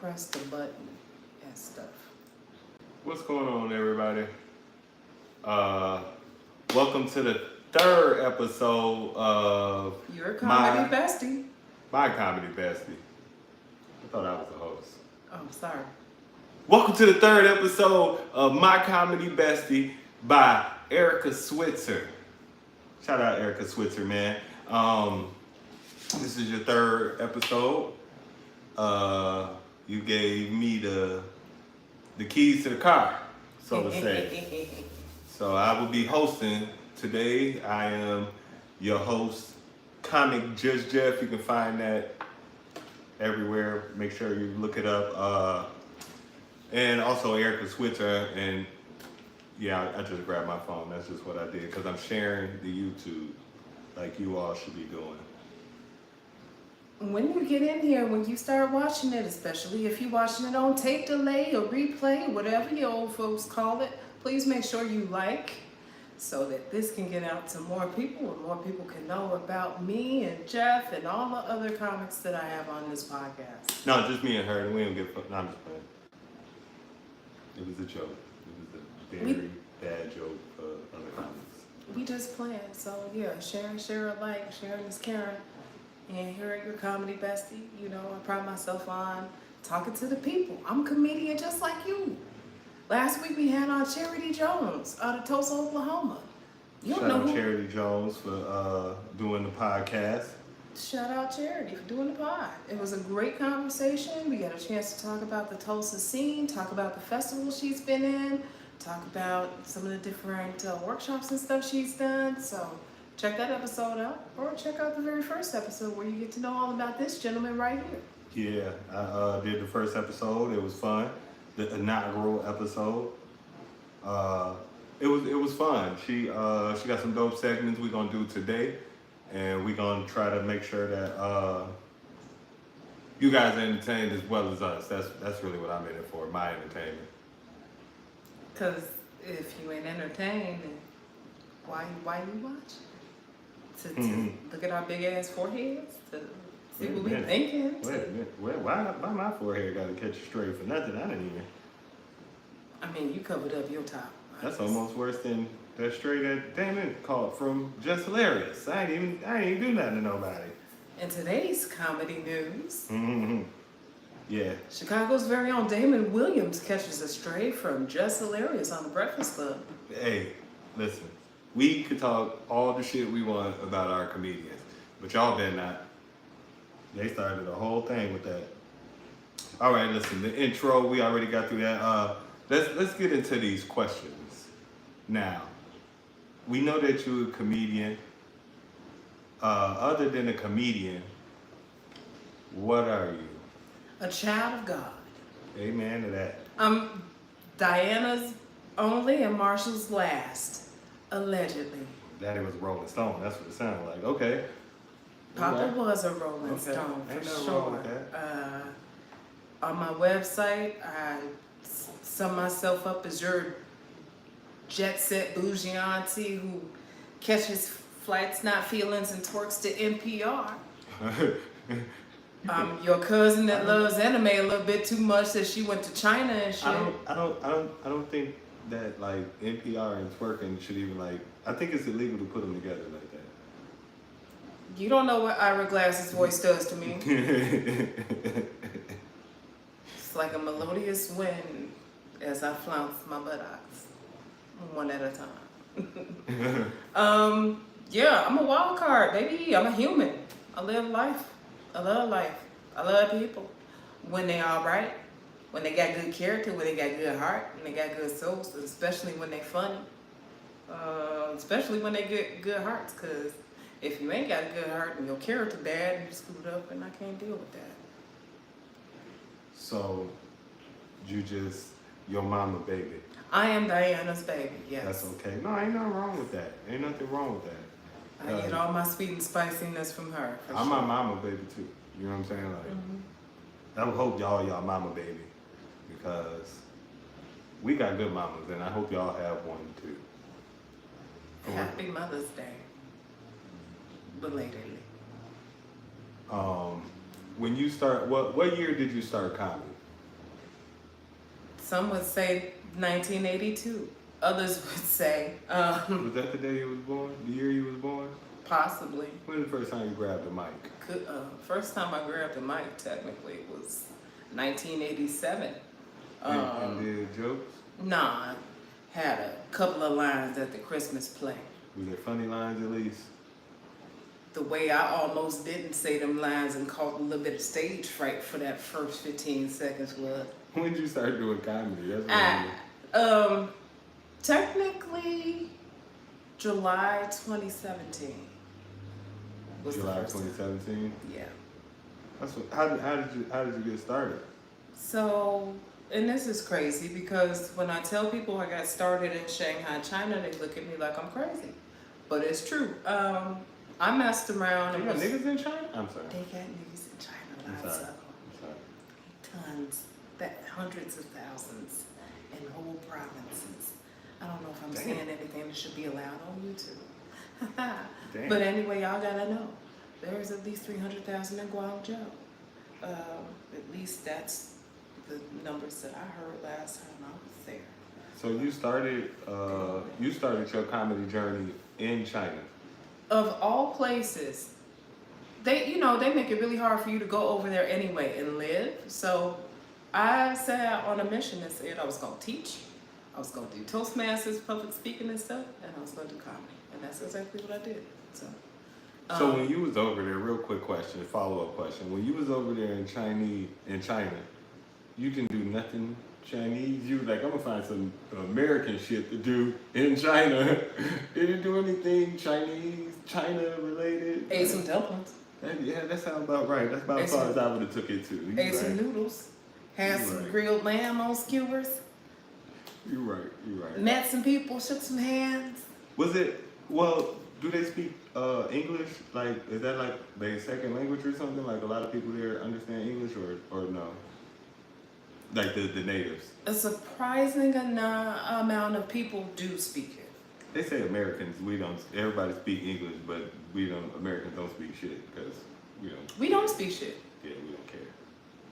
press the button and stuff. What's going on, everybody? Welcome to the third episode of Your Comedy Bestie. My Comedy Bestie. I thought I was the host. Oh, sorry. Welcome to the third episode of My Comedy Bestie by Erica Switzer. Shout out Erica Switzer, man. This is your third episode. You gave me the keys to the car, so to say. So I will be hosting today. I am your host, Comic Judge Jeff. You can find that everywhere. Make sure you look it up. And also Erica Switzer. And yeah, I just grabbed my phone. That's just what I did because I'm sharing the YouTube like you all should be doing. When you get in here, when you start watching it, especially if you're watching it on tape delay or replay, whatever you old folks call it, please make sure you like so that this can get out to more people and more people can know about me and Jeff and all the other comics that I have on this podcast. No, just me and her. We don't get. No, I'm just playing. It was a joke. It was a very bad joke for other comics. We just playing. So yeah, share alike, sharing is caring. And here at your Comedy Bestie, you know, I pride myself on talking to the people. I'm a comedian just like you. Last week we had on Charity Jones out of Tulsa, Oklahoma. You don't Shout know out who. Charity Jones for doing the podcast. Shout out Charity for doing the pod. It was a great conversation. We got a chance to talk about the Tulsa scene, talk about the festival she's been in, talk about some of the different workshops and stuff she's done. So check that episode out, or check out the very first episode where you get to know all about this gentleman right here. Yeah, I did the first episode. It was fun. The inaugural episode. It was fun. She got some dope segments we're gonna do today, and we're gonna try to make sure that you guys are entertained as well as us. That's really what I'm in it for, my entertainment. Cause if you ain't entertained, then why you watch? To look at our big ass foreheads, to see what we thinking. Wait a minute. Why my forehead got to catch a straight for nothing? I didn't even. I mean, you covered up your top. That's almost worse than that straight that Damon caught from Just Hilarious. I ain't even do nothing to nobody. In today's comedy news, Yeah. Chicago's very own Damon Williams catches a stray from Just Hilarious on the Breakfast Club. Hey, listen. We could talk all the shit we want about our comedians, but y'all better not. They started the whole thing with that. All right, listen. The intro, we already got through that. Let's get into these questions. Now, we know that you're a comedian. Other than a comedian, what are you? A child of God. Amen to that. I'm Diana's only and Marshall's last, allegedly. Daddy was a Rolling Stone. That's what it sounded like. Okay. Papa was a Rolling Stone Ain't for nothing wrong with sure. that. On my website, I sum myself up as your jet set bougie auntie who catches flights, not feelings, and twerks to NPR. Your cousin that loves anime a little bit too much that she went to China and shit. I don't think that like NPR and twerking should even like. I think it's illegal to put them together like that. You don't know what Ira Glass's voice does to me. It's like a melodious wind as I flounce my buttocks, one at a time. Yeah, I'm a wild card, baby. I'm a human. I live life. I love life. I love people. When they all right, when they got good character, when they got good heart, when they got good souls, especially when they funny. Especially when they get good hearts, because if you ain't got a good heart and your character bad, you screwed up, and I can't deal with that. So, your mama baby. I am Diana's baby, yes. That's okay. No, ain't nothing wrong with that. Ain't nothing wrong with that. I get all my sweet and spiciness from her. I'm my mama baby too. You know what I'm saying? Like, I would hope y'all mama baby, because we got good mamas, and I hope y'all have one too. Happy Mother's Day. Belatedly. When you start, what year did you start comedy? Some would say 1982. Others would say Was that the day you was born? The year you was born? possibly. When was the first time you grabbed the mic? First time I grabbed the mic technically was 1987. And did jokes? Nah, had a couple of lines at the Christmas play. Was there funny lines at least? The way I almost didn't say them lines and caught a little bit of stage fright for that first 15 seconds was. When did you start doing comedy? That's what I mean. Technically, July 2017. Was the July first time. 2017. Yeah. That's what, how did you get started? So, and this is crazy because when I tell people I got started in Shanghai, China, they look at me like I'm crazy. But it's true. I messed around. They got niggas in China? I'm sorry. They got niggas in China, I'm lots sorry. of them. I'm sorry. Tons, hundreds of thousands in whole provinces. I don't know if I'm saying anything that should be allowed on YouTube. Damn. But anyway, y'all gotta know, there's at least 300,000 in Guangzhou. At least that's the numbers that I heard last time I was there. So you started your comedy journey in China. Of all places, they make it really hard for you to go over there anyway and live. So I set out on a mission and said I was gonna teach, I was gonna do Toastmasters, public speaking and stuff, and I was gonna do comedy. And that's exactly what I did. So when you was over there, real quick question, follow-up question. When you was over there in China, you can do nothing Chinese. You were like, I'm gonna find some American shit to do in China. Did you do anything Chinese, China related? ate some dumplings. Yeah, that sounds about right. That's about as far as I would have took it to. Ate some noodles. Had some grilled lamb on skewers. You're right. Met some people, shook some hands. Was it, well, do they speak English? Like, is that like their second language or something? Like a lot of people there understand English or no? Like the natives? A surprising amount of people do speak it. They say Americans, everybody speak English, but Americans don't speak shit because we don't. We don't speak shit. Yeah, we don't care.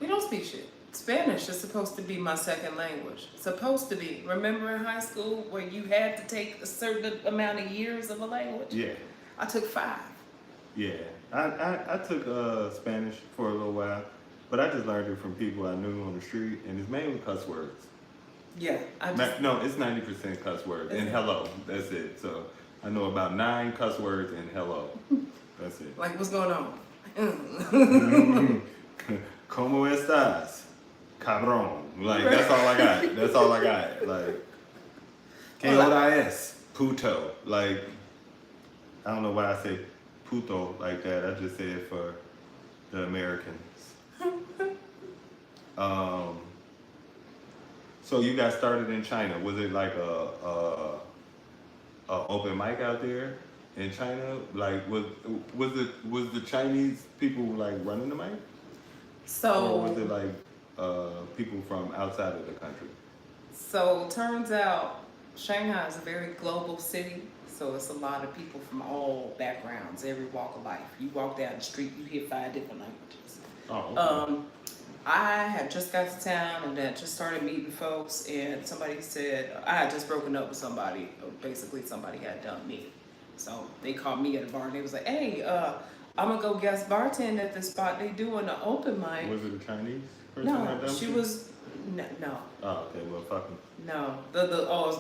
We don't speak shit. Spanish is supposed to be my second language. Supposed to be. Remember in high school where you had to take a certain amount of years of a language? Yeah. I took 5. Yeah. I took Spanish for a little while, but I just learned it from people I knew on the street, and it's mainly cuss words. Yeah. No, it's 90% cuss words and hello. That's it. So I know about 9 cuss words and hello. That's it. Like, what's going on? ¿Cómo estás? Cabrón. Like, that's all I got. Like, ¿qué hora es? Puto. Like, I don't know why I say puto like that. I just say it for the Americans. So you got started in China. Was it like a open mic out there in China? Like, was the Chinese people like running the mic? So, or was it like people from outside of the country? So turns out Shanghai is a very global city. So it's a lot of people from all backgrounds, every walk of life. You walk down the street, you hear 5 different languages. Oh, okay. I had just got to town and then just started meeting folks, and somebody said I had just broken up with somebody. Basically, somebody had dumped me, so they called me at a bar and they was like, "Hey, I'm gonna go guest bartend at the spot they doing an open mic." Was it a Chinese person? No, she was no. Oh, okay, well, fuck 'em. No, I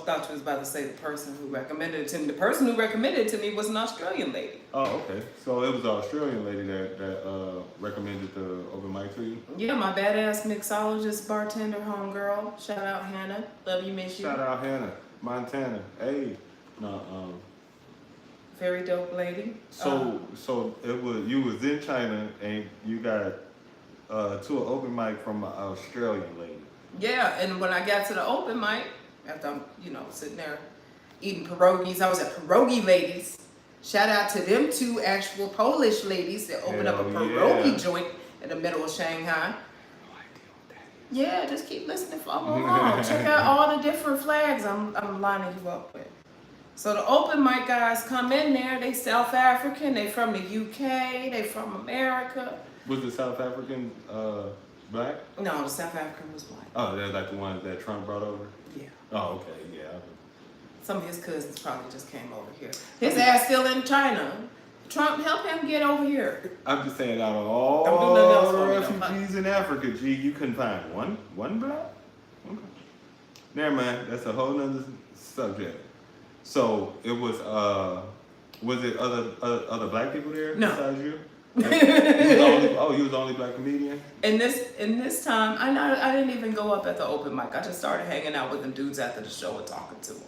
thought you was about to say the person who recommended it to me. The person who recommended it to me was an Australian lady. Oh, okay. So it was an Australian lady that recommended the open mic to you? Yeah, my badass mixologist, bartender, homegirl. Shout out Hannah. Love you, miss you. Shout out Hannah, Montana. Hey, no, Very dope lady. So it was, you was in China and you got to an open mic from an Australian lady. Yeah, and when I got to the open mic, after I'm, sitting there eating pierogies, I was at Pierogi Ladies. Shout out to them 2 actual Polish ladies that opened up a pierogi joint in the middle of Shanghai. Yeah, just keep listening, follow along. Check out all the different flags I'm lining you up with. So the open mic guys come in there, they South African, they from the UK, they from America. Was the South African black? No, the South African was white. Oh, they're like the ones that Trump brought over? Yeah. Oh, okay, yeah. Some of his cousins probably just came over here. His ass still in China. Trump, help him get over here. I'm just saying, out of Don't do nothing else all for me, refugees in Africa, G, you couldn't find one black? Okay. Never mind, that's a whole nother subject. So it was it other black people there No. besides you? You was the only black comedian? In this time, I didn't even go up at the open mic. I just started hanging out with them dudes after the show and talking to them.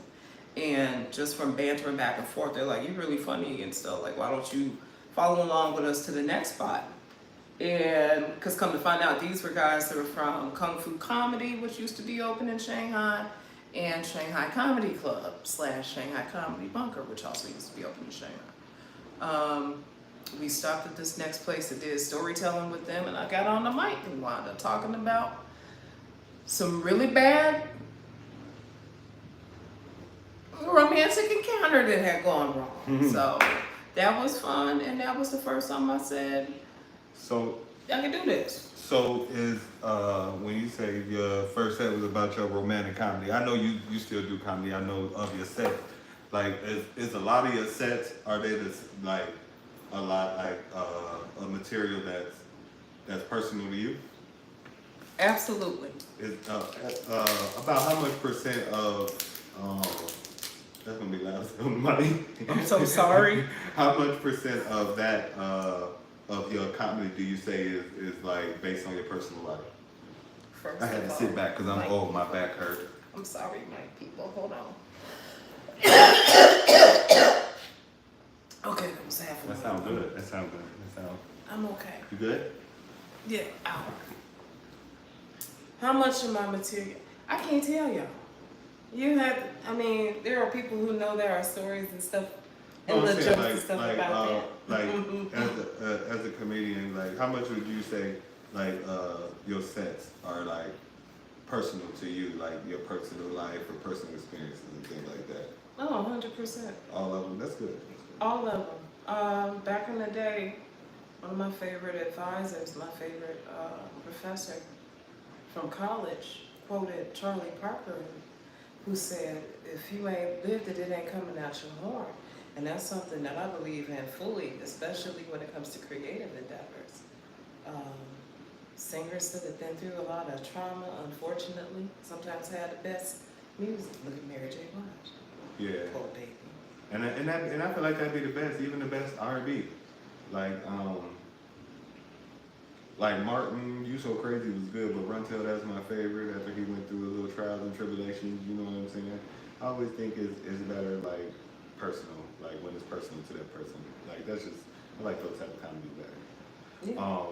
And just from bantering back and forth, they're like, "You're really funny and stuff. Like, why don't you follow along with us to the next spot?" And because come to find out, these were guys that were from Kung Fu Comedy, which used to be open in Shanghai, and Shanghai Comedy Club / Shanghai Comedy Bunker, which also used to be open in Shanghai. We stopped at this next place and did storytelling with them, and I got on the mic and wound up talking about some really bad romantic encounter that had gone wrong. Mm-hmm. So that was fun, and that was the first time I said, So I can do this. So is when you say your first set was about your romantic comedy, I know you still do comedy. I know of your set. Like, is a lot of your sets, are they just like a lot like a material that's personal to you? Absolutely. Is about how much percent of that's gonna be loud on the mic. I'm so sorry. How much percent of that of your comedy do you say is like based on your personal life? First I had to sit back because I'm old. My back hurt. I'm sorry, Mike people. Hold on. Okay, that was half. That sounds good. That sounds good. I'm okay. You good? Yeah. Ow. How much of my material? I can't tell y'all. There are people who know there are stories and stuff, and the jokes and stuff about that. As a comedian, like, how much would you say, like, your sets are like personal to you, like your personal life or personal experiences and things like that? Oh, 100%. All of them. That's good. All of them. Back in the day, one of my favorite advisors, my favorite professor from college, quoted Charlie Parker, who said, "If you ain't lived it, it ain't coming out your horn." And that's something that I believe in fully, especially when it comes to creative endeavors. Singers that have been through a lot of trauma, unfortunately, sometimes have the best music. Look at Mary J. Blige. Yeah. Poor baby. And I feel like that'd be the best, even the best R&B. Like Martin, You So Crazy was good, but Run Tell, that's my favorite after he went through a little trials and tribulations, you know what I'm saying? I always think it's better, like, personal, like when it's personal to that person. Like, that's just, I like those type of comedy better. Yeah.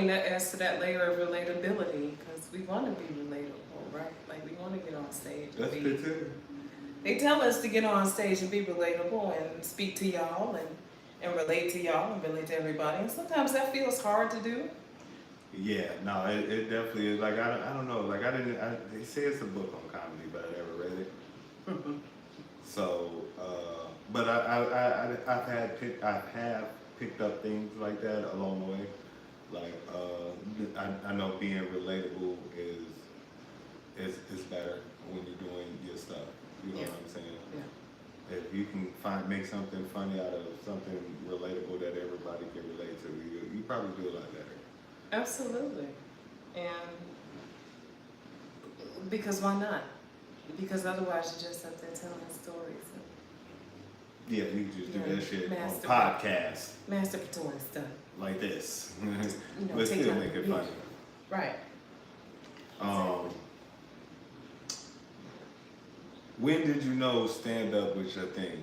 That adds to that layer of relatability, because we want to be relatable, right? Like, we want to get on stage. That's good too. They tell us to get on stage and be relatable and speak to y'all and relate to y'all and relate to everybody. And sometimes that feels hard to do. Yeah, no, it definitely is. Like, I don't know. Like, they say it's a book on comedy, but I never read it. So, but I have picked up things like that along the way. Like, I know being relatable is better when you're doing your stuff. You know what I'm saying? Yeah. If you can make something funny out of something relatable that everybody can relate to, you probably do a lot better. Absolutely. And because why not? Because otherwise you just have to tell stories. Yeah, you just do that shit on masturbate. podcast. Masturbatory stuff. Like this. But still make it funny. Right. When did you know stand-up was your thing?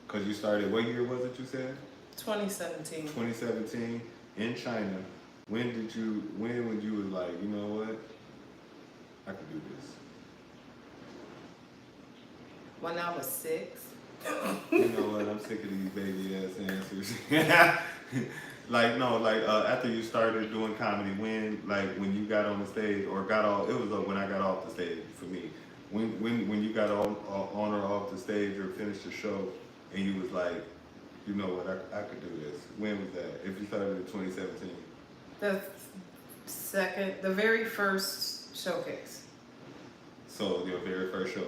Because you started, what year was it you said? 2017. 2017 in China. When you was like, you know what? I could do this. When I was 6. You know what? I'm sick of these baby ass answers. After you started doing comedy, when you got on the stage or got off, it was when I got off the stage for me. When you got on or off the stage or finished the show and you was like, you know what, I could do this. When was that? If you started in 2017? The very first showcase. So your very first show?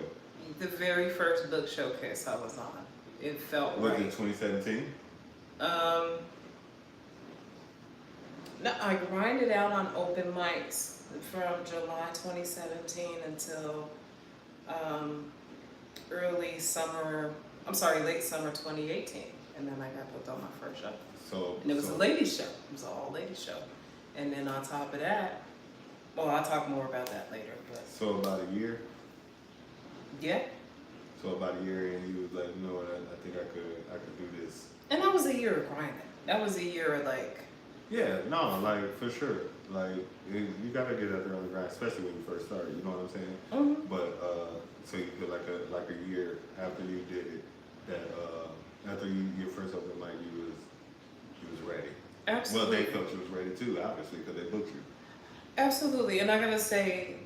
The very first book showcase I was on. It felt was right. Was it 2017? No, I grinded out on open mics from July 2017 until late summer 2018. And then I got booked on my first show. And it was a ladies show. It was an all ladies show. And then on top of that, well, I'll talk more about that later. But so about a year? Yeah. So about a year, and you was like, you know what, I think I could do this. And that was a year of grinding. That was a year of like. Yeah, no, like for sure. Like you gotta get out there on the grind, especially when you first started. You know what I'm saying? Mm-hmm. But so you feel like a year after you did it, that after your first open mic, you was ready. Absolutely. Well, they felt you was ready too, obviously, because they booked you. Absolutely, and I gotta say,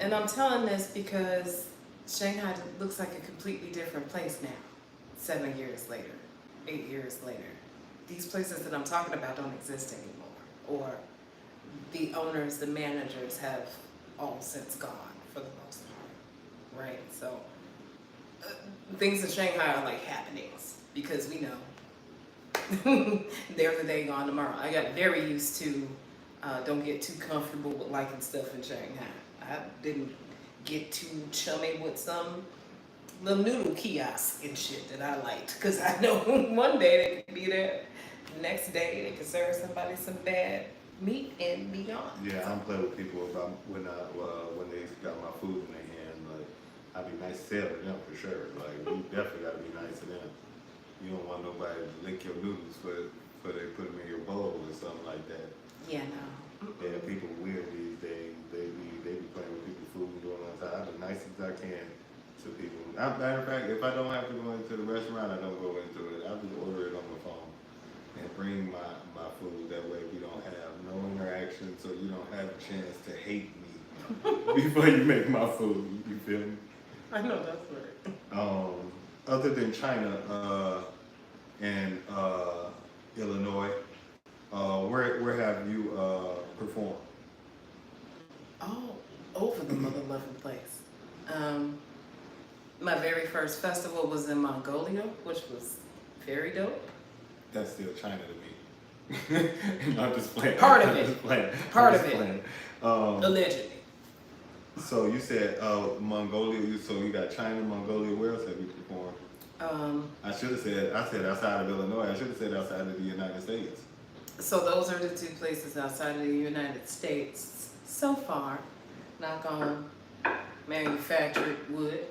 and I'm telling this because Shanghai looks like a completely different place now. 7 years later, 8 years later, these places that I'm talking about don't exist anymore, or the owners, the managers have all since gone for the most part, right? So things in Shanghai are like happenings because we know they're today, gone tomorrow. I got very used to don't get too comfortable with liking stuff in Shanghai. I didn't get too chummy with some little noodle kiosk and shit that I liked, because I know one day they could be there, the next day they could serve somebody some bad meat and be gone. Yeah, I don't play with people about when they got my food in their hand. Like, I'd be nice to them for sure. Like, you definitely gotta be nice to them. You don't want nobody to lick your noodles for they put them in your bowl or something like that. Yeah, no. Yeah, people weird these days. They be playing with people's food and doing all that. I'm the nicest I can to people. Matter of fact, if I don't have to go into the restaurant, I don't go into it. I'll just order it on my phone and bring my food. That way we don't have no interaction, so you don't have a chance to hate me before you make my food. You feel me? I know that's right. Other than China and Illinois, where have you performed? Oh, over the mother loving place. My very first festival was in Mongolia, which was very dope. That's still China to me. I'm just playing. Part of it. Part of it. Allegedly. So you said Mongolia. So you got China, Mongolia. Where else have you performed? I said outside of Illinois. I should have said outside of the United States. So those are the two places outside of the United States so far. Knock on manufactured wood.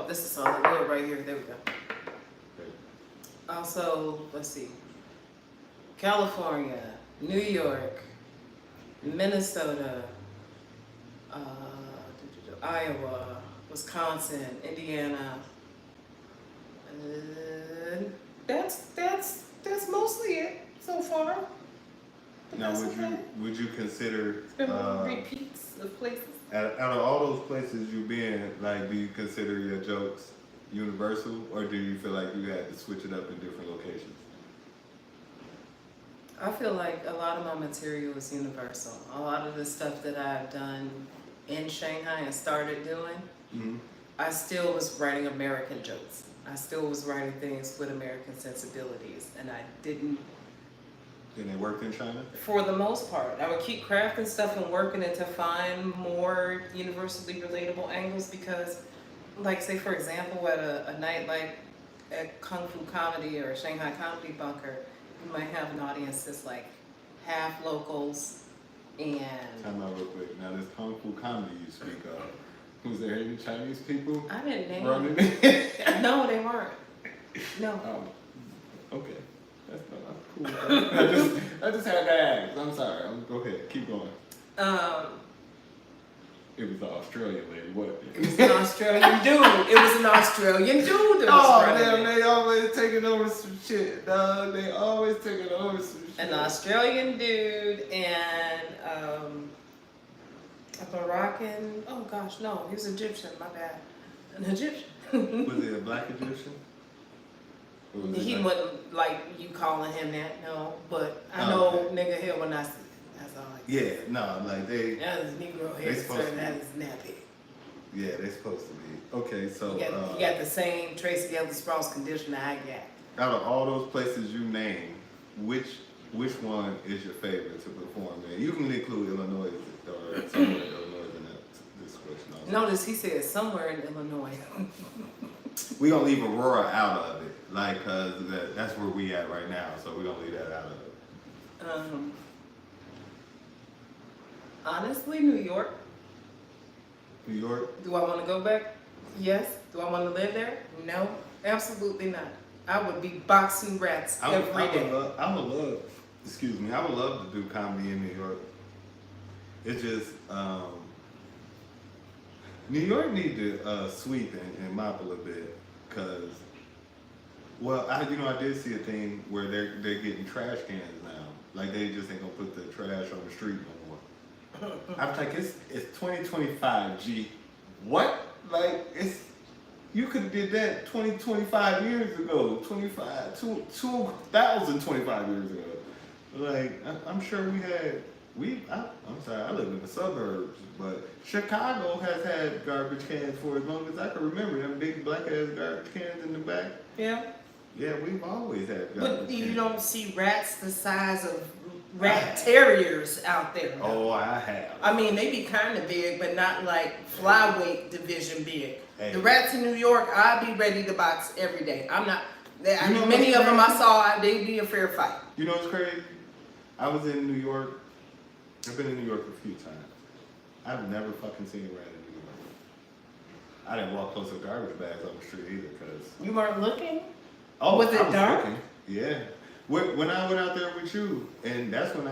This is solid wood right here. There we go. Okay. Also, let's see. California, New York, Minnesota, Iowa, Wisconsin, Indiana. That's mostly it so far. But now, okay. would you consider It's been repeats of places? out of all those places you've been, like, do you consider your jokes universal, or do you feel like you had to switch it up in different locations? I feel like a lot of my material is universal. A lot of the stuff that I've done in Shanghai and started doing, Mm-hmm. I still was writing American jokes. I still was writing things with American sensibilities, and I didn't. And they worked in China? For the most part. I would keep crafting stuff and working it to find more universally relatable angles, because, like, say for example, at a night like at Kung Fu Comedy or Shanghai Comedy Bunker, you might have an audience that's like half locals and... Time out real quick. Now this Kung Fu Comedy you speak of, was there any Chinese people? I didn't name running them. it? No, they weren't. No. Okay. That's cool. I just had to ask. I'm sorry. Go ahead. Keep going. It was the Australian lady, wasn't it? It was an Australian dude. It was an Australian dude that was running damn, it. they always taking over some shit, dog. They always taking over some shit. An Australian dude and a Moroccan. Oh gosh, no, he was Egyptian. My bad. An Egyptian. Was it a black Egyptian? He wasn't like you calling him that, no. But I know nigga hair when I see it. That's all. Yeah, no, like they. That is Negro hair, sir. That is nappy. Yeah, they supposed to be. Okay, so you got the same Tracy Ellis Ross conditioner I got. Out of all those places you named, which one is your favorite to perform in? You can include Illinois or somewhere in Illinois in this question. Also. Notice he said somewhere in Illinois. We gonna leave Aurora out of it, like, cause that's where we at right now. So we gonna leave that out of it. Honestly, New York. New York. Do I want to go back? Yes. Do I want to live there? No, absolutely not. I would be boxing rats every day. I would love. Excuse me. I would love to do comedy in New York. It's just New York need to sweep and mop a little bit, cause I did see a thing where they're getting trash cans now. Like they just ain't gonna put the trash on the street no more. I'm like, it's 2025, G. What? Like you could have did that 25 years ago, 2025 years ago. Like I'm sure I'm sorry, I live in the suburbs, but Chicago has had garbage cans for as long as I can remember. Them big black ass garbage cans in the back. Yeah. Yeah, we've always had garbage But cans. you don't see rats the size of rat terriers out there. Oh, I have. I mean, they be kind of big, but not like flyweight division big. Hey. The rats in New York, I'd be ready to box every day. I'm not. Many of them I saw, they'd be a fair fight. You know what's crazy? I was in New York. I've been in New York a few times. I've never fucking seen a rat in New York. I didn't walk close to garbage bags on the street either, cause you weren't looking. Oh, was it dark? Looking. Yeah. When I went out there with you, and that's what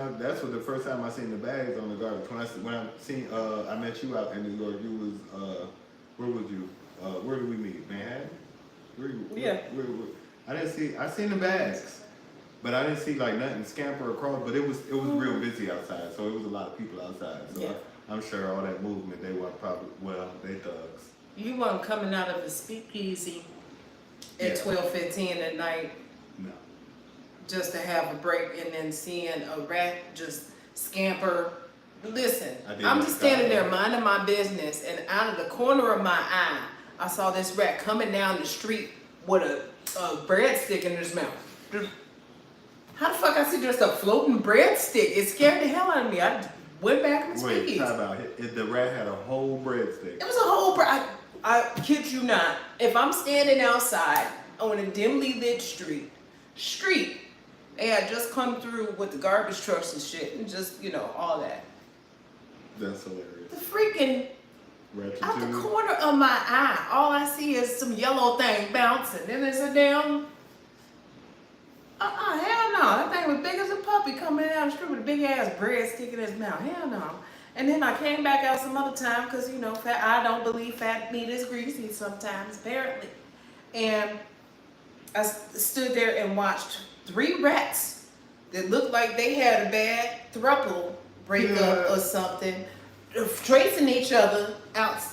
the first time I seen the bags on the garbage. I met you out in New York. You was where was you? Where did we meet? Manhattan. Yeah. I seen the bags, but I didn't see like nothing scamper across. But it was real busy outside, so it was a lot of people outside. So yeah. I'm sure all that movement, they were they thugs. You weren't coming out of a speakeasy at 12:15 at night. No. Just to have a break and then seeing a rat just scamper. Listen, I'm just standing there minding my business, and out of the corner of my eye, I saw this rat coming down the street with a breadstick in his mouth. How the fuck I see just a floating breadstick? It scared the hell out of me. I went back and Wait, talk about it. The rat had a whole breadstick. It was a whole I kid you not. If I'm standing outside on a dimly lit street, they had just come through with the garbage trucks and shit, and just, all that. That's hilarious. The freaking, Ratchet out the corner of my eye, all I see is some yellow thing bouncing. Then there's a damn, hell no. That thing was big as a puppy coming down the street with a big ass breadstick in his mouth. Hell no. And then I came back out some other time because, I don't believe fat meat is greasy sometimes, apparently. And I stood there and watched 3 rats that looked like they had a bad throuple breakup or something, tracing each other out,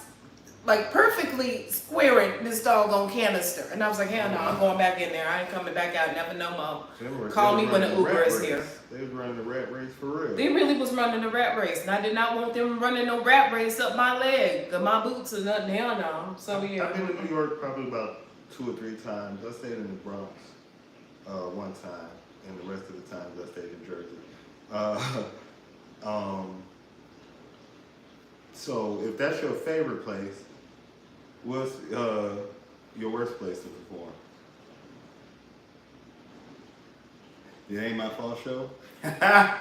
like perfectly squaring this doggone canister. And I was like, hell no, I'm going back in there. I ain't coming back out, never no more. Call me when the Uber is here. They was running the rat race for real. They really was running the rat race, and I did not want them running no rat race up my leg, or my boots or nothing. Hell no. So yeah. I've been to New York probably about 2 or 3 times. I stayed in the Bronx one time, and the rest of the times I stayed in Jersey. So if that's your favorite place, what's your worst place to perform? It Ain't My Fault show? Sorry.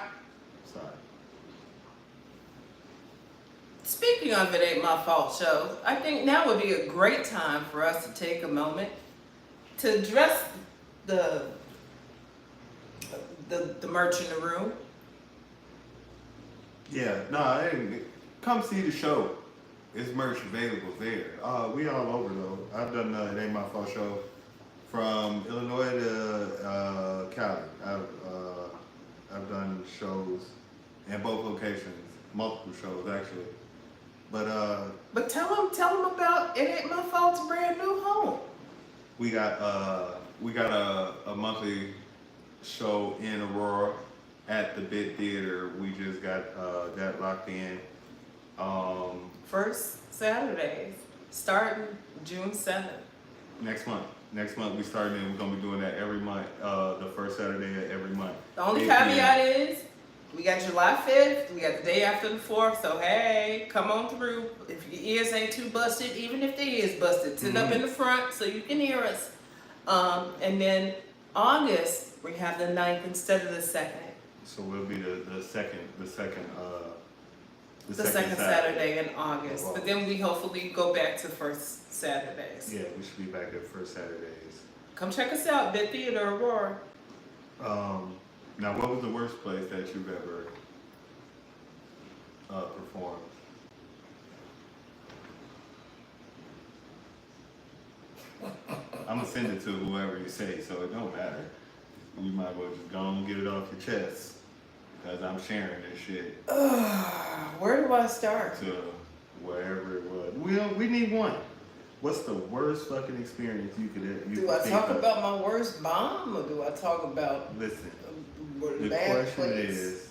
Speaking of It Ain't My Fault show, I think now would be a great time for us to take a moment to address the merch in the room. Yeah, no, come see the show. It's merch available there. We all over though. I've done It Ain't My Fault show from Illinois to Cali. I've done shows in both locations, multiple shows actually. But tell them about It Ain't My Fault's brand new home. we got we got a monthly show in Aurora at the Bit Theater. We just got that locked in. First Saturdays, starting June 7th. Next month we starting and we're gonna be doing that every month. The first Saturday of every month. The only caveat is we got July 5th, we got the day after the 4th, so hey, come on through. If your ears ain't too busted, even if they is busted, sit up in the front so you can hear us. And then August, we have the 9th instead of the 2nd. So we'll be the second Saturday in August. But then we hopefully go back to first Saturdays. Yeah, we should be back at first Saturdays. Come check us out, Bit Theater Aurora. Now, what was the worst place that you've ever performed? I'm gonna send it to whoever you say, so it don't matter. You might as well just go and get it off your chest, because I'm sharing this shit. Where do I start? To wherever it was. We need one. What's the worst fucking experience you could Do I talk about my worst bomb, or do I talk about Listen, the the bad question place? is,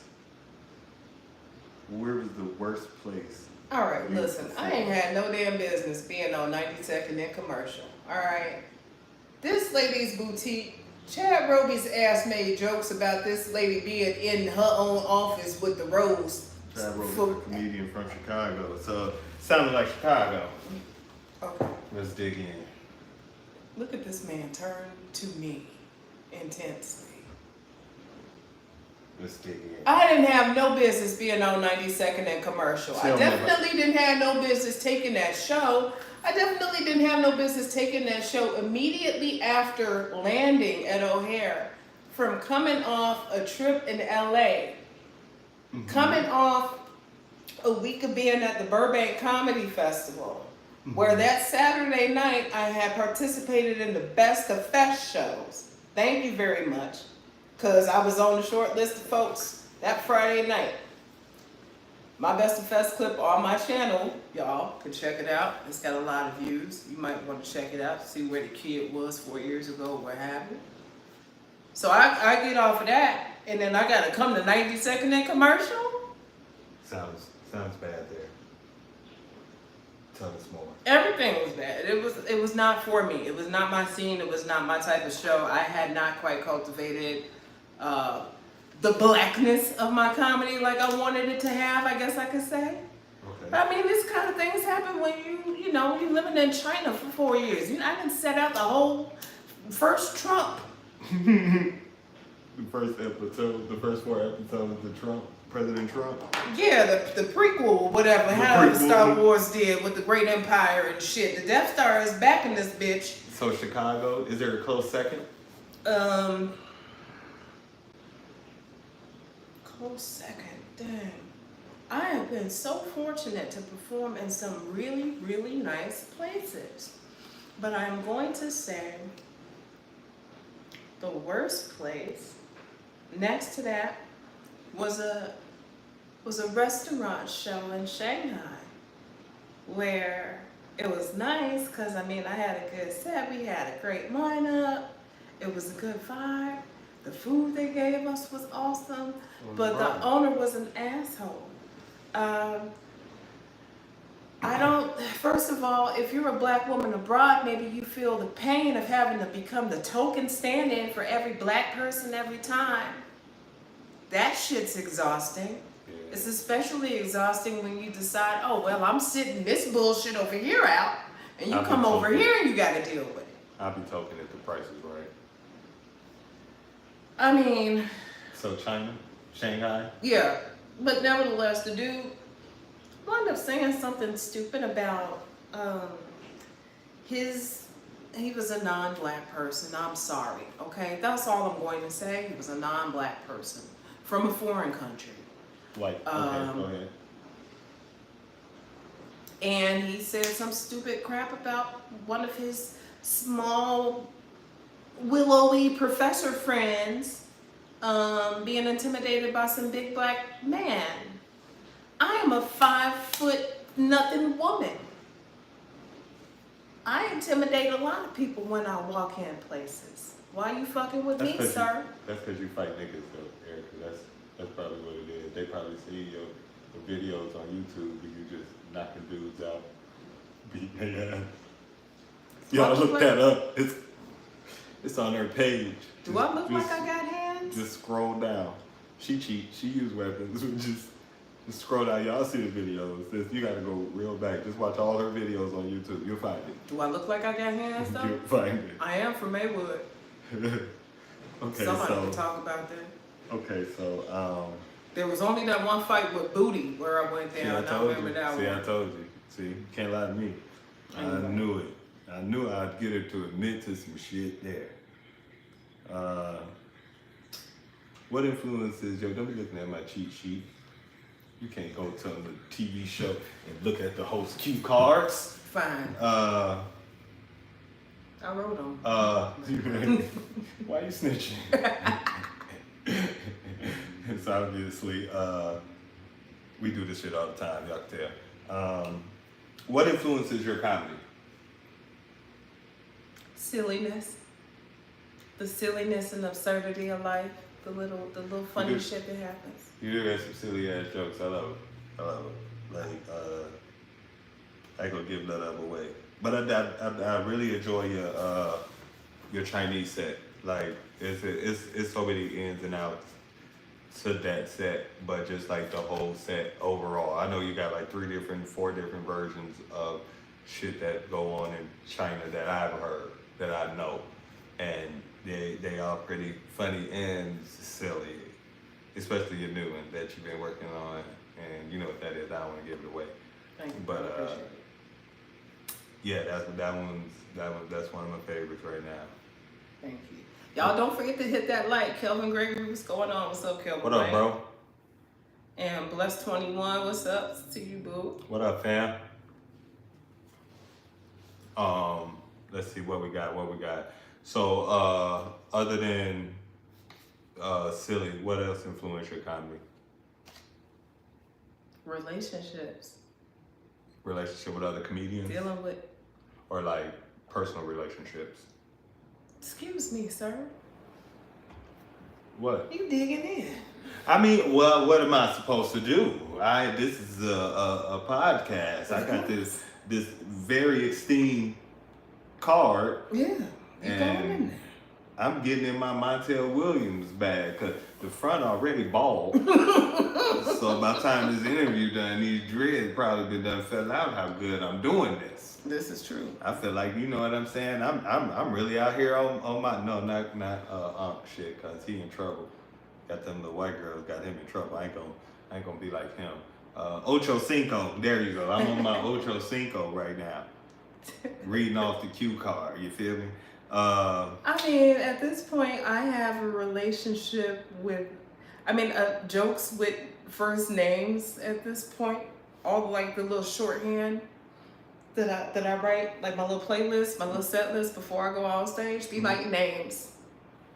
where was the worst place? All right, listen, I ain't had no damn business being on 92nd and Commercial. All right, this lady's boutique. Chad Roby's ass made jokes about this lady being in her own office with the rose. Chad Roby's a comedian from Chicago, so sounded like Chicago. Okay. Let's dig in. Look at this man turn to me intensely. Let's dig in. I didn't have no business being on 92nd and Commercial. I definitely didn't have no business taking that show. I definitely didn't have no business taking that show immediately after landing at O'Hare from coming off a trip in LA. Mm-hmm. Coming off a week of being at the Burbank Comedy Festival. Mm-hmm. Where that Saturday night I had participated in the Best of Fest shows. Thank you very much. Because I was on the short list of folks that Friday night. My Best of Fest clip on my channel, y'all can check it out. It's got a lot of views. You might want to check it out to see where the kid was 4 years ago, what happened. So I get off of that, and then I got to come to 92nd and Commercial? Sounds bad there. Tell us more. Everything was bad. It was not for me. It was not my scene. It was not my type of show. I had not quite cultivated the blackness of my comedy like I wanted it to have, I guess I could say. Okay. But I mean, this kind of things happen when you're living in China for 4 years. I didn't set out the whole first Trump. The first 4 episodes of Trump. President Trump? Yeah, the prequel, whatever, however Star Wars did with the Great Empire and shit. The Death Star is back in this bitch. So Chicago, is there a close second? Close second, dang. I have been so fortunate to perform in some really, really nice places. But I'm going to say the worst place next to that was a restaurant show in Shanghai where it was nice because I had a good set, we had a great lineup, it was a good vibe, the food they gave us was awesome, but the owner was an asshole. First of all, if you're a black woman abroad, maybe you feel the pain of having to become the token stand-in for every black person every time. That shit's exhausting. Yeah. It's especially exhausting when you decide, oh, well, I'm sitting this bullshit over here out, and you come over here and you gotta deal with it. I'll be token if the price is right. I mean... So China? Shanghai? Yeah, but nevertheless, the dude wound up saying something stupid about he was a non-black person. I'm sorry, okay? That's all I'm going to say. He was a non-black person from a foreign country. Like, okay, go ahead. And he said some stupid crap about one of his small, willowy professor friends being intimidated by some big black man. I am a 5'0" woman. I intimidate a lot of people when I walk in places. Why you fucking with me, sir? That's because you fight niggas, though, Erica. That's probably what it is. They probably see your videos on YouTube and you just knocking dudes out, beating their ass. Y'all look that up. It's on her page. Do I look like I got hands? Just scroll down. She cheats. She use weapons. Just scroll down. Y'all see the videos. You gotta go real back. Just watch all her videos on YouTube. You'll find it. Do I look like I got hands though? You'll find it. I am from Maywood. Okay, Somebody can talk about that. Okay, so there was only that one fight with Booty where I went down. I remember that one. I told you. See, you can't lie to me. I knew it. I knew I'd get her to admit to some shit there. What influences, don't be looking at my cheat sheet. You can't go to the TV show and look at the host cue cards. Fine. I wrote them. Why you snitching? It's obviously, we do this shit all the time, y'all can tell. What influences your comedy? Silliness. The silliness and absurdity of life. The little funny shit that happens. You do have some silly ass jokes. I love it. Like, I go give none of them away. But I really enjoy your Chinese set. Like, it's so many ins and outs to that set, but just like the whole set overall. I know you got like 4 different versions of shit that go on in China that I've heard, that I know. And they are pretty funny and silly, especially your new one that you've been working on, and you know what that is. I don't want to give it away. Thank you. But yeah, that's one of my favorites right now. Thank you. Y'all don't forget to hit that like. Kelvin Gregory, what's going on? What's up, Kelvin? What up, bro? And Bless21, what's up to you, boo? What up, fam? Let's see what we got. So, other than silly, what else influenced your comedy? Relationships. Relationship with other comedians? Dealing with. Or like personal relationships? Excuse me, sir. What? You digging in. I mean, well, what am I supposed to do? This is a podcast. I got this very esteemed card. Yeah. You going in there. I'm getting in my Montel Williams bag because the front already bald. So by the time this interview done, these dreads probably been fell out how good I'm doing this. This is true. I feel like, you know what I'm saying? I'm really out here on my not shit, cause he in trouble. Got them little white girls, got him in trouble. I ain't gonna be like him. Ocho Cinco, there you go. I'm on my Ocho Cinco right now. Reading off the cue card, you feel me? I mean, at this point, I have a relationship with, jokes with first names at this point. All like the little shorthand that I write, like my little playlist, my little set list before I go on stage, be like names.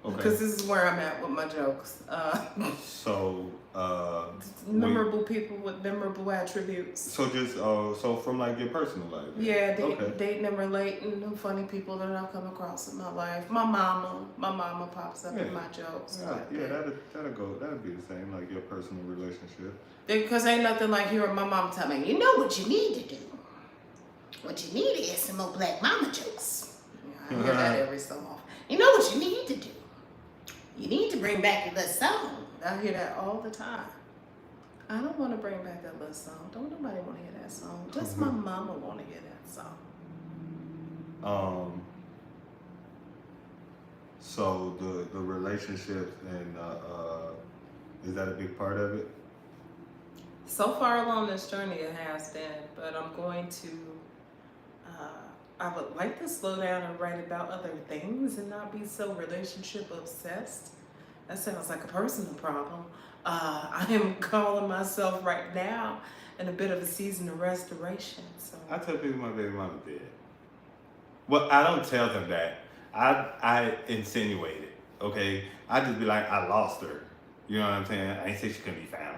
Okay. Because this is where I'm at with my jokes. Memorable people with memorable attributes. So just so from like your personal life. Yeah, dating and relating to funny people that I've come across in my life. My mama pops up in my jokes. Yeah, that'll be the same, like your personal relationship. Because ain't nothing like hearing my mom tell me, you know what you need to do. What you need is some more black mama jokes. I hear that every so often. You know what you need to do. You need to bring back your little song. I hear that all the time. I don't want to bring back that little song. Don't nobody want to hear that song. Just my mama want to hear that song. So the relationships and is that a big part of it? So far along this journey, it has been, but I'm going to. I would like to slow down and write about other things and not be so relationship obsessed. That sounds like a personal problem. I am calling myself right now in a bit of a season of restoration. So I tell people my baby mama dead. Well, I don't tell them that. I insinuate it, okay? I just be like, I lost her. You know what I'm saying? I ain't say she couldn't be found.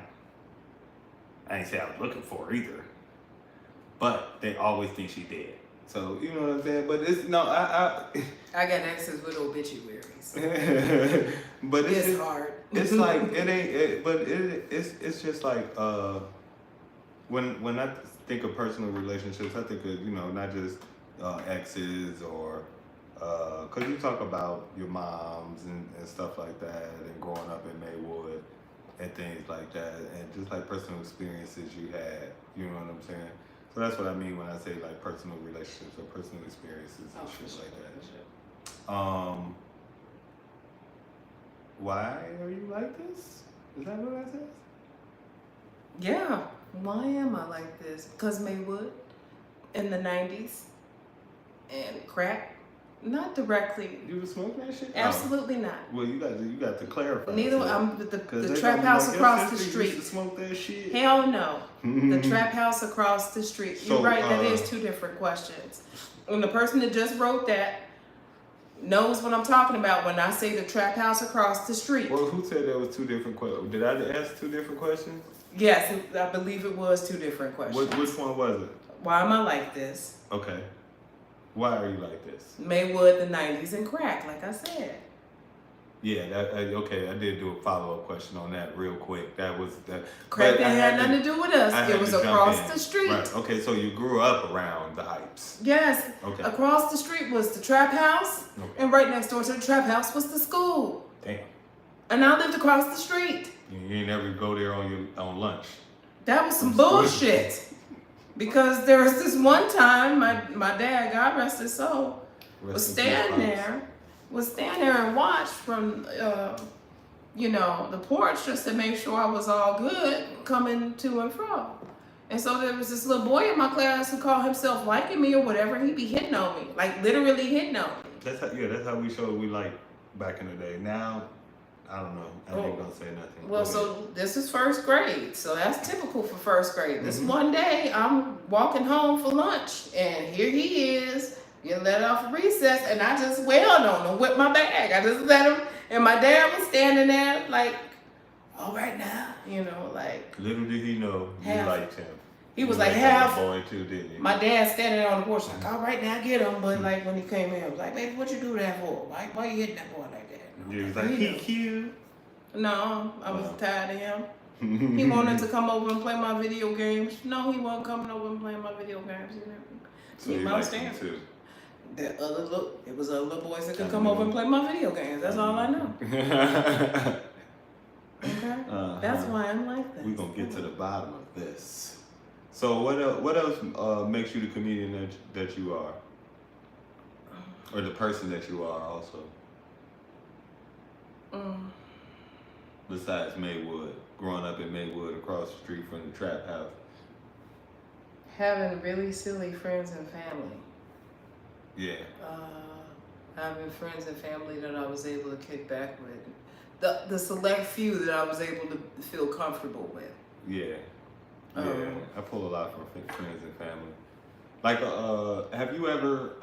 I ain't say I was looking for her either. But they always think she dead. So you know what I'm saying. But it's no, I got exes with obituaries. but it's hard. It's like it ain't. It's just like when I think of personal relationships, I think of not just exes or because you talk about your moms and stuff like that and growing up in Maywood and things like that and just like personal experiences you had. You know what I'm saying? So that's what I mean when I say like personal relationships or personal experiences and shit like that. Why are you like this? Is that what I said? Yeah. Why am I like this? Because Maywood in the 90s and crack. Not directly. You was smoking that shit? Absolutely not. Well, you got to clarify. Neither the trap house across the street. Used to smoke that shit? Hell no. The trap house across the street. So, you're right. That is two different questions. And the person that just wrote that knows what I'm talking about when I say the trap house across the street. Well, who said there was two different questions? Did I ask two different questions? Yes, I believe it was two different questions. Which one was it? Why am I like this? Okay. Why are you like this? Maywood, the 90s, and crack, like I said. Yeah, okay, I did do a follow-up question on that real quick. That was that. Crack didn't have nothing to do with us. It was across the street. Right. Okay, so you grew up around the Heights. Yes. Okay. Across the street was the trap house, and right next door to the trap house was the school. Damn. And I lived across the street. You ain't never go there on lunch. That was some bullshit. Because there was this one time, my dad, God rest his soul, was standing there and watched from, the porch just to make sure I was all good coming to and from. And so there was this little boy in my class who called himself liking me or whatever. He'd be hitting on me, like literally hitting on me. That's how we showed we like back in the day. Now, I don't know. I ain't gonna say nothing. Well, so this is first grade. So that's typical for first grade. This one day, I'm walking home for lunch, and here he is, getting let off of recess, and I just wailed on him with my bag. I just let him, and my dad was standing there like, all right now, like. Little did he know you liked him. He was like half. Boy too, didn't you? My dad standing there on the porch like, all right now, get him. But like when he came in, I was like, baby, what you do that for? Why you hitting that boy like that? He was like, he cute. No, I was tired of him. He wanted to come over and play my video games. No, he wasn't coming over and playing my video games. So you liked him too. It was other little boys that could come over and play my video games. That's all I know. Okay, that's why I'm like this. We're gonna get to the bottom of this. So what else makes you the comedian that you are, or the person that you are also? Besides Maywood, growing up in Maywood across the street from the trap house. Having really silly friends and family. Yeah. Having friends and family that I was able to kick back with. The select few that I was able to feel comfortable with. Yeah. Yeah. I pull a lot from friends and family. Like, have you ever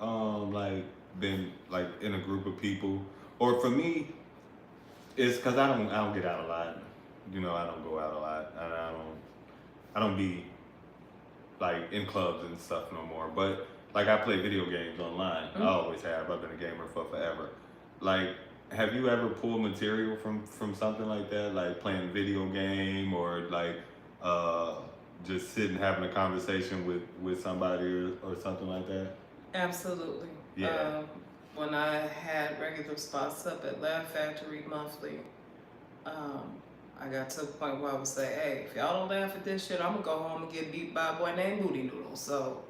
been like in a group of people? Or for me, it's because I don't get out a lot. I don't go out a lot. I don't be like in clubs and stuff no more. But like I play video games online. I always have. I've been a gamer for forever. Like, have you ever pulled material from something like that? Like playing a video game or like just sitting having a conversation with somebody or something like that? Absolutely. Yeah. When I had regular spots up at Laugh Factory monthly, I got to a point where I would say, hey, if y'all don't laugh at this shit, I'm gonna go home and get beat by a boy named Booty Noodles. So.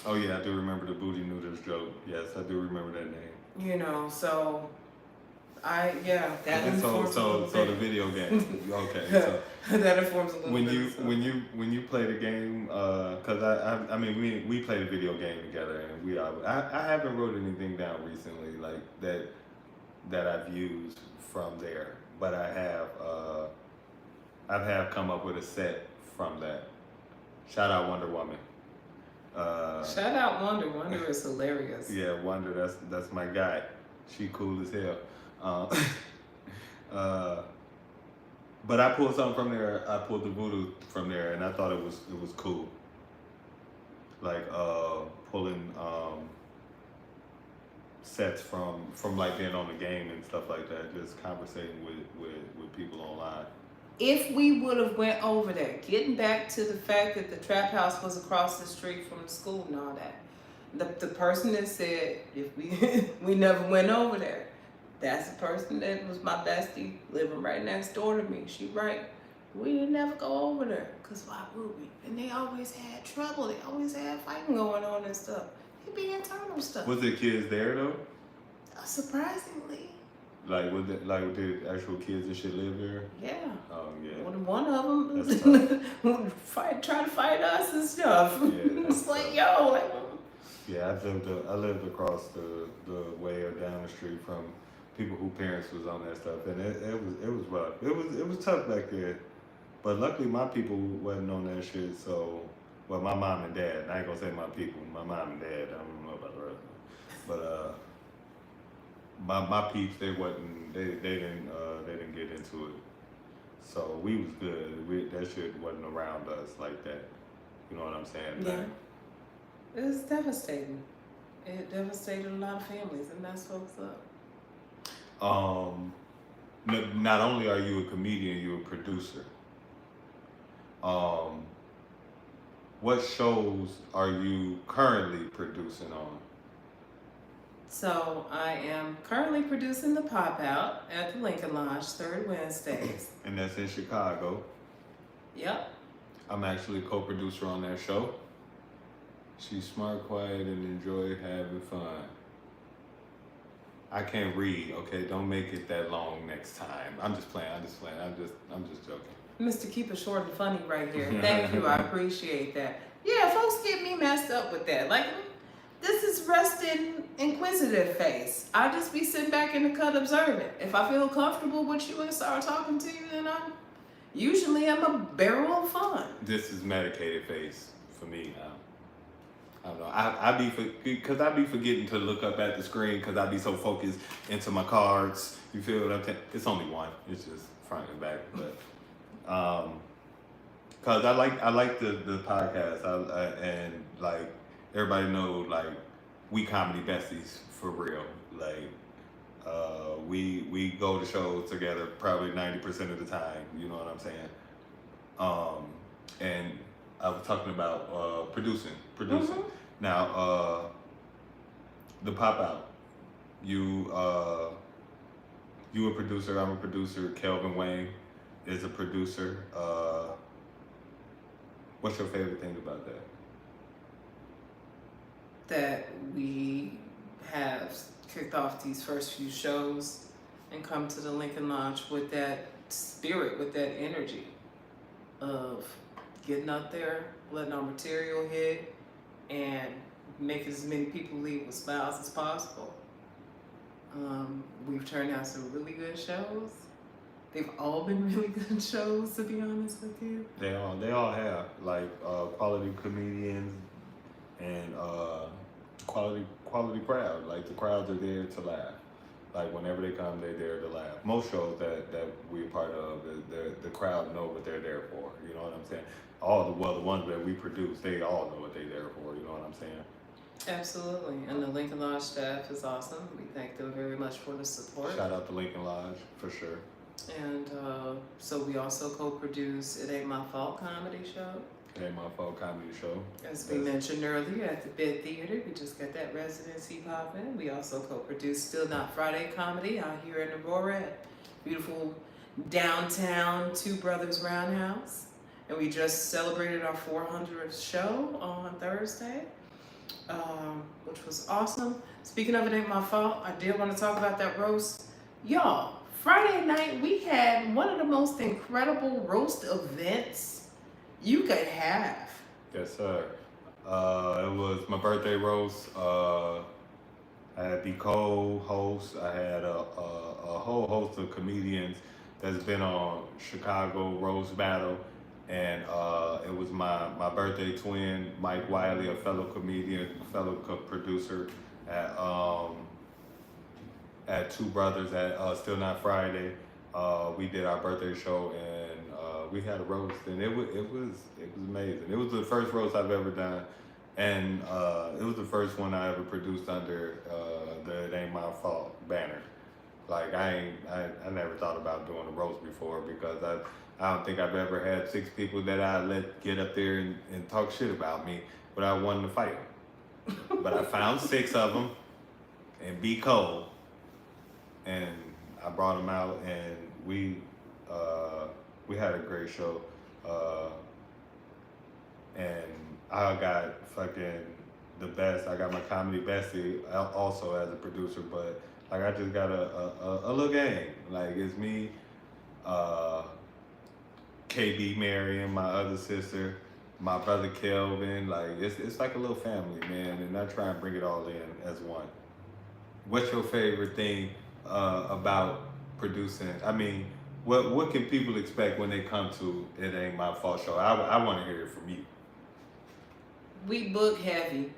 Oh yeah, I do remember the Booty Noodles joke. Yes, I do remember that name. So that informs a little bit. So the video game. Okay. So that informs a little when bit. When you play the game, because I mean we played a video game together and I haven't wrote anything down recently like that I've used from there, but I have come up with a set from that. Shout out Wonder Woman. Shout out Wonder. Wonder is hilarious. Yeah, Wonder. That's my guy. She cool as hell. But I pulled something from there. I pulled the voodoo from there, and I thought it was cool. like pulling sets from like being on the game and stuff like that. Just conversating with people online. If we would have went over there, getting back to the fact that the trap house was across the street from the school and all that, the person that said if we never went over there, that's the person that was my bestie living right next door to me. She right, we didn't never go over there, cause why would we? And they always had trouble. They always had fighting going on and stuff. It'd be internal stuff. Was there kids there though? Surprisingly. Like with the actual kids and shit live there? Yeah. Oh yeah. One of them try to fight us and stuff. Yeah, it's like, yo, like. Yeah, I lived across the way or down the street from people whose parents was on that stuff, and it was rough. It was tough back there, but luckily my people wasn't on that shit. So, well, my mom and dad. I ain't gonna say my people. My mom and dad. I don't know about the rest, but my peeps they didn't get into it. So we was good. That shit wasn't around us like that. You know what I'm saying? Yeah. It was devastating. It devastated a lot of families, and that's what's up. Not only are you a comedian, you're a producer. What shows are you currently producing on? So I am currently producing the Popout at the Lincoln Lodge, third Wednesdays. And that's in Chicago. Yep. I'm actually a co-producer on that show. She's smart, quiet, and enjoy having fun. I can't read, okay? Don't make it that long next time. I'm just playing. I'm just joking. Mr. Keep It Short and Funny right here. Thank you. I appreciate that. Yeah, folks get me messed up with that. Like, this is resting inquisitive face. I just be sitting back in the cut observing. If I feel comfortable with you and start talking to you, then I'm a barrel of fun. This is medicated face for me now. I don't know. Because I be forgetting to look up at the screen because I be so focused into my cards. You feel what I'm saying? It's only one. It's just front and back. But because I like the podcast. And like everybody know, like we comedy besties for real. Like we go to shows together probably 90% of the time. You know what I'm saying? And I was talking about producing. Mm-hmm. Now, the Popout. You a producer. I'm a producer. Kelvin Wayne is a producer. What's your favorite thing about that? That we have kicked off these first few shows and come to the Lincoln Lodge with that spirit, with that energy of getting out there, letting our material hit, and making as many people leave with smiles as possible. We've turned out some really good shows. They've all been really good shows, to be honest with you. They all have like quality comedians and quality crowd. Like the crowds are there to laugh. Like whenever they come, they're there to laugh. Most shows that we're part of, the crowd know what they're there for. You know what I'm saying? The ones that we produce, they all know what they're there for. You know what I'm saying? Absolutely. And the Lincoln Lodge staff is awesome. We thank them very much for the support. Shout out to Lincoln Lodge for sure. And so we also co-produce It Ain't My Fault comedy show. It Ain't My Fault comedy show. As we mentioned earlier at the Bed Theater, we just got that residency popping. We also co-produce Still Not Friday comedy out here in Aurora at beautiful downtown Two Brothers Roundhouse. And we just celebrated our 400th show on Thursday, which was awesome. Speaking of It Ain't My Fault, I did want to talk about that roast. Y'all, Friday night we had one of the most incredible roast events you could have. Yes, sir. It was my birthday roast. I had the co-host. I had a whole host of comedians that's been on Chicago Roast Battle. And it was my birthday twin, Mike Wiley, a fellow comedian, fellow producer at Two Brothers at Still Not Friday. We did our birthday show and we had a roast, and it was amazing. It was the first roast I've ever done, And it was the first one I ever produced under the It Ain't My Fault banner. Like I never thought about doing a roast before because I don't think I've ever had 6 people that I let get up there and talk shit about me without wanting to fight them. But I found 6 of them and be cold, and I brought them out, and we had a great show, and I got fucking the best. I got my comedy Bestie also as a producer, but like I just got a little gang. Like it's me, KB Marion, my other sister, my brother Kelvin. Like it's like a little family, man. And I try and bring it all in as one. What's your favorite thing about producing? I mean, what can people expect when they come to It Ain't My Fault show? I want to hear it from you. We book heavy.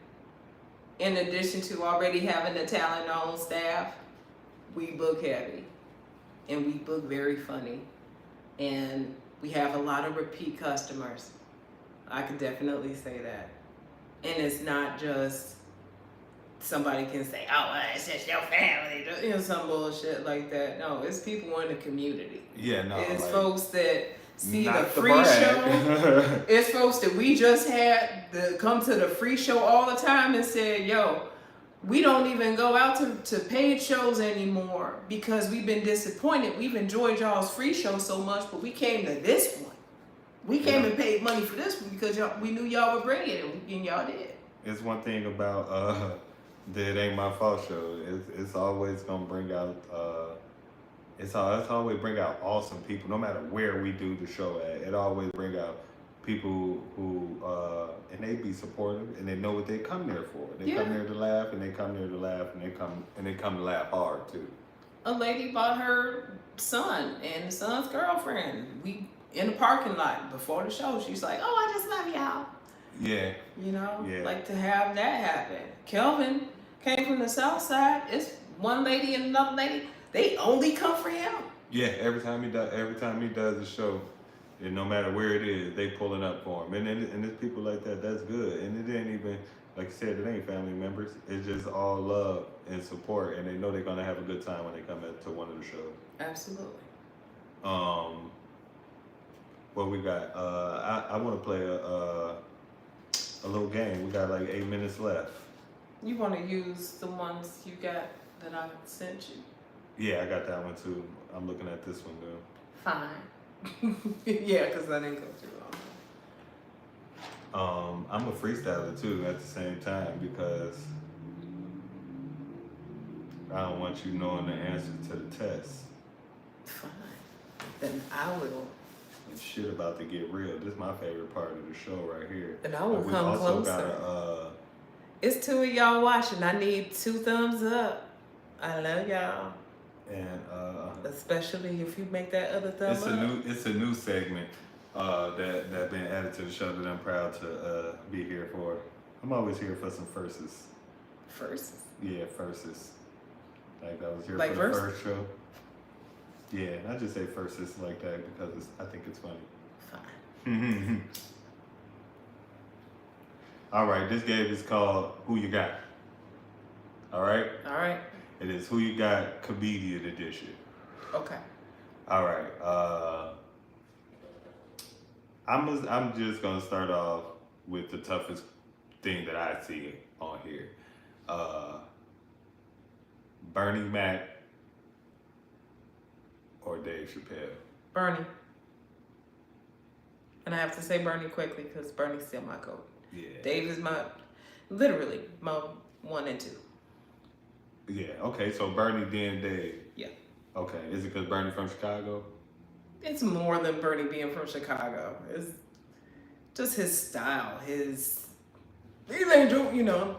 In addition to already having the talent on staff, we book heavy. And we book very funny. And we have a lot of repeat customers. I could definitely say that. And it's not just somebody can say, oh, well, it's just your family, you know, some bullshit like that. No, it's people in the community. Yeah, no. It's like, folks that see the not free show. It's folks that we just had to come to the free show all the time and said, yo, we don't even go out to paid shows anymore because we've been disappointed. We've enjoyed y'all's free show so much, but we came to this one. We came and paid money for this one because we knew y'all would bring it, and y'all did. It's one thing about the It Ain't My Fault show. It's always gonna bring out it's always bring out awesome people. No matter where we do the show at, it always bring out people who and they be supportive and they know what they come there for. They come there to laugh, and they come there to laugh, and they come to laugh hard too. A lady bought her son and the son's girlfriend. We in the parking lot before the show. She's like, "Oh, I just love y'all." Yeah. You know, Yeah. like to have that happen. Kelvin came from the south side. It's one lady and another lady. They only come for him. Yeah. Every time he does a show, and no matter where it is, they pulling up for him. And there's people like that. That's good. And it ain't even, like you said, it ain't family members. It's just all love and support, and they know they're gonna have a good time when they come to one of the shows. Absolutely. What we got? I want to play a little game. We got like 8 minutes left. You want to use the ones you got that I sent you? Yeah, I got that one too. I'm looking at this one though. Fine. Yeah, because I didn't go through all. I'm a freestyler too at the same time because I don't want you knowing the answer to the test. Fine. Then I will. And shit about to get real. This is my favorite part of the show right here. And I will we come also closer. Got It's 2 of y'all watching. I need 2 thumbs up. I love y'all. and Especially if you make that other thumb up. it's a new segment that been added to the show that I'm proud to be here for. I'm always here for some firsts. First. Yeah, firsts. Like I was here Like for the verse? first show. Yeah, I just say firsts like that because I think it's funny. Fine. All right, this game is called Who You Got. All right? All right. It is Who You Got Comedian Edition. Okay. All right. I'm just gonna start off with the toughest thing that I see on here. Bernie Mac or Dave Chappelle. Bernie. And I have to say Bernie quickly because Bernie's still my goat. Yeah. Dave is literally my 1 and 2. Yeah. Okay. So Bernie, then Dave. Yeah. Okay. Is it because Bernie from Chicago? It's more than Bernie being from Chicago. It's just his style, his you know,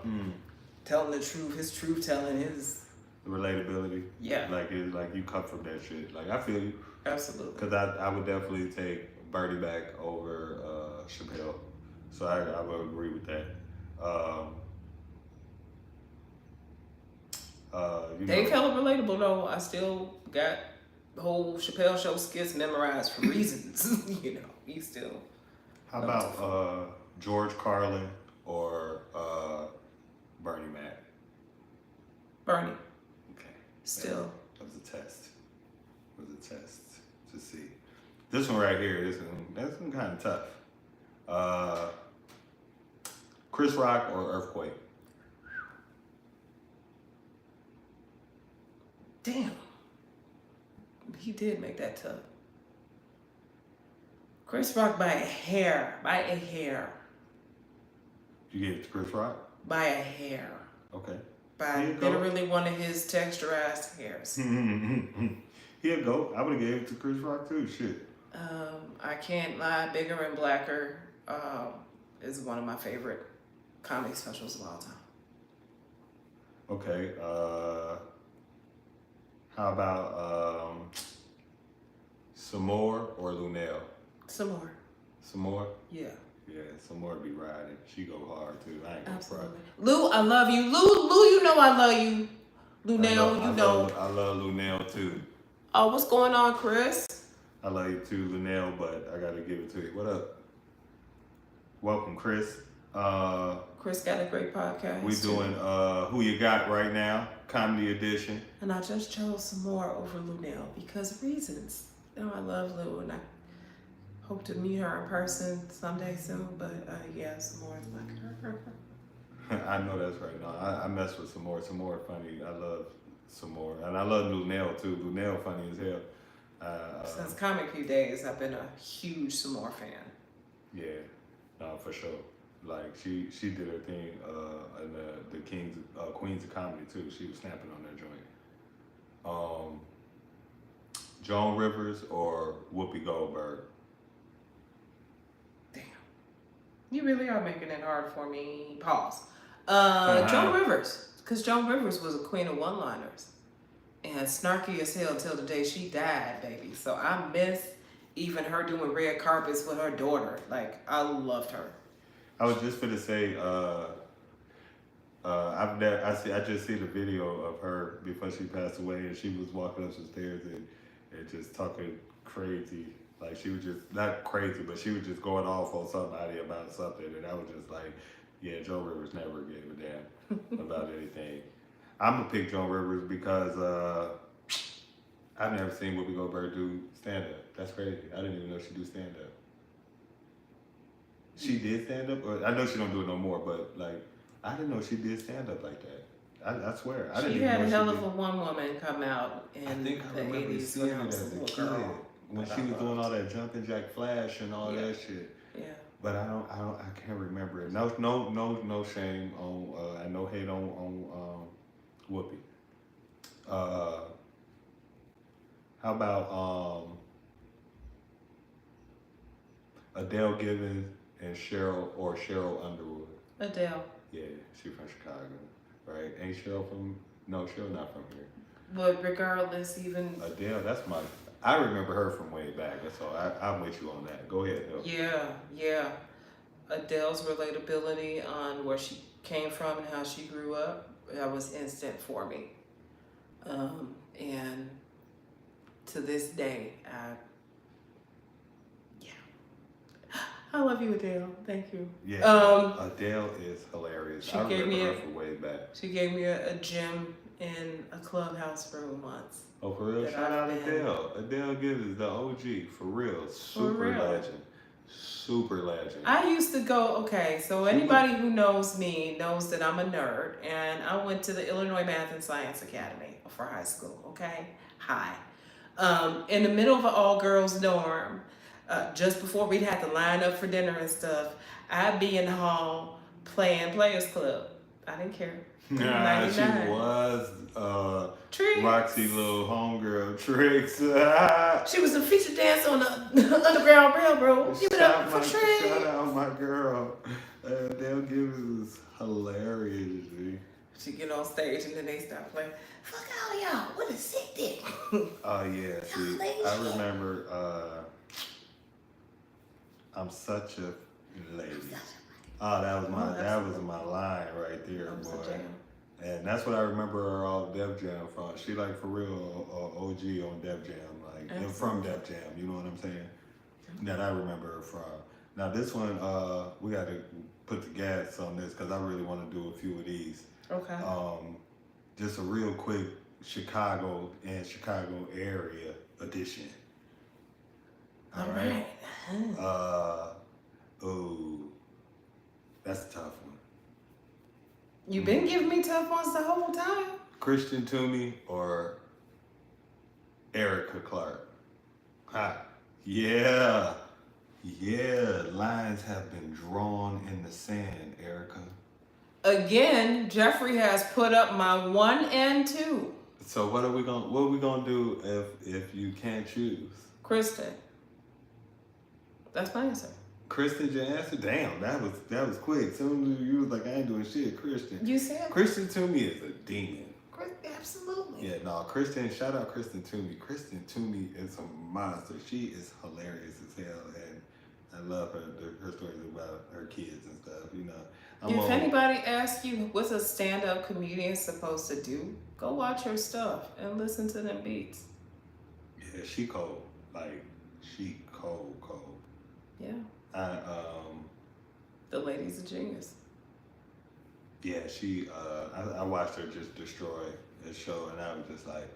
telling the truth, his truth telling, his relatability. Yeah. Like it's like you cut from that shit. Like I feel you. Absolutely. Because I would definitely take Bernie back over Chappelle. So I would agree with that. Dave hella relatable though. I still got the whole Chappelle show skits memorized for reasons. You know, he's still. How about George Carlin or Bernie Mac? Bernie. Okay. Still. That was a test. It was a test to see. This one right here, that's one kind of tough. Chris Rock or Earthquake? Damn. He did make that tough. Chris Rock by a hair. By a hair. You gave it to Chris Rock? By a hair. Okay. By literally one of his texturized hairs. He'll go. I would have gave it to Chris Rock too. Shit. I can't lie. Bigger and Blacker is one of my favorite comedy specials of all time. Okay. How about some more or Lunel? Some more. Some more? Yeah. Yeah, some more be riding. She go hard too. I ain't gonna front. Lou, I love you. Lou, you know I love you. Lunel, you know. I love Lunel too. Oh, what's going on, Chris? I love you too, Lunel, but I gotta give it to you. What up? Welcome, Chris. Chris got a great podcast. We doing Who You Got right now, Comedy Edition. And I just chose some more over Lunel because of reasons. You know, I love Lou and I hope to meet her in person someday soon, but yeah, some more is like her. I know that's right. No, I mess with some more. Some more funny. I love some more, and I love Lunel too. Lunel funny as hell. Since Comic View days, I've been a huge Samore fan. Yeah, no, for sure. Like she did her thing in the Queens of Comedy too. She was snapping on that joint. Joan Rivers or Whoopi Goldberg? Damn, you really are making it hard for me. Pause. Joan Rivers, because Joan Rivers was a queen of one-liners. And snarky as hell till the day she died, baby. So I miss even her doing red carpets with her daughter. Like, I loved her. I was just gonna say, I just see the video of her before she passed away, and she was walking up some stairs and just talking crazy. Like she was just not crazy, but she was just going off on somebody about something, and I was just like, yeah, Joan Rivers never gave a damn about anything. I'm gonna pick Joan Rivers because I've never seen Whoopi Goldberg do stand up. That's crazy. I didn't even know she do stand up. She did stand up, or I know she don't do it no more, but like I didn't know she did stand up like that. I swear. I didn't she even had know a hell she of did. a one woman come out in the 80s seeing it when I was as a a little kid girl. when she was doing all that jumping jack flash and all that shit. Yeah. But I can't remember it. No shame on and no hate on Whoopi. How about Adele Gibbons and Cheryl Underwood? Adele. Yeah, she from Chicago, right? Ain't Cheryl from? No, Cheryl not from here. But regardless, even Adele, I remember her from way back. That's all. I'm with you on that. Go ahead, Adele. Yeah. Adele's relatability on where she came from and how she grew up, that was instant for me. And to this day, I love you, Adele. Thank you. Yeah, Adele is hilarious. I remember her from way back. She gave me a gym in a clubhouse room once. Oh, for real? Shout out Adele. Adele Gibbons, the OG, for real. Super legend. I used to go, so anybody who knows me knows that I'm a nerd, and I went to the Illinois Math and Science Academy for high school, okay? In the middle of an all-girls dorm, just before we'd have to line up for dinner and stuff, I'd be in the hall playing Players Club. I didn't care. Nah, she was Roxy little homegirl Tricks. She was a featured dancer on the Underground Railroad. Give it up for Tricks. Shout out my girl. Adele Gibbons is hilarious, G. She get on stage and then they start playing. Fuck all y'all. What a sick dick. Oh yeah, see, I remember. I'm such a lady. Oh, that was my line right there, boy. And that's what I remember her off Def Jam from. She like for real OG on Def Jam, like and from Def Jam. You know what I'm saying? That I remember her from. Now this one, we got to put the gas on this because I really want to do a few of these. Okay. Just a real quick Chicago and Chicago area edition. All right. Ooh, that's a tough one. You've been giving me tough ones the whole time. Kristen Toomey or Erica Clark? Yeah. Lines have been drawn in the sand, Erica. Again, Jeffrey has put up my 1 and 2. So what are we gonna do if you can't choose? Kristen. That's my answer. Kristen, your answer? Damn, that was quick. Soon as you was like, I ain't doing shit, Kristen. You said Kristen Toomey is a demon. absolutely. Yeah, no, Kristen, shout out Kristen Toomey. Kristen Toomey is a monster. She is hilarious as hell, and I love her stories about her kids and stuff, you know. If anybody asks you what's a stand-up comedian supposed to do, go watch her stuff and listen to them beats. Yeah, she cold. Like, she cold. Yeah. The lady's a genius. Yeah, she. I watched her just destroy a show, and I was just like,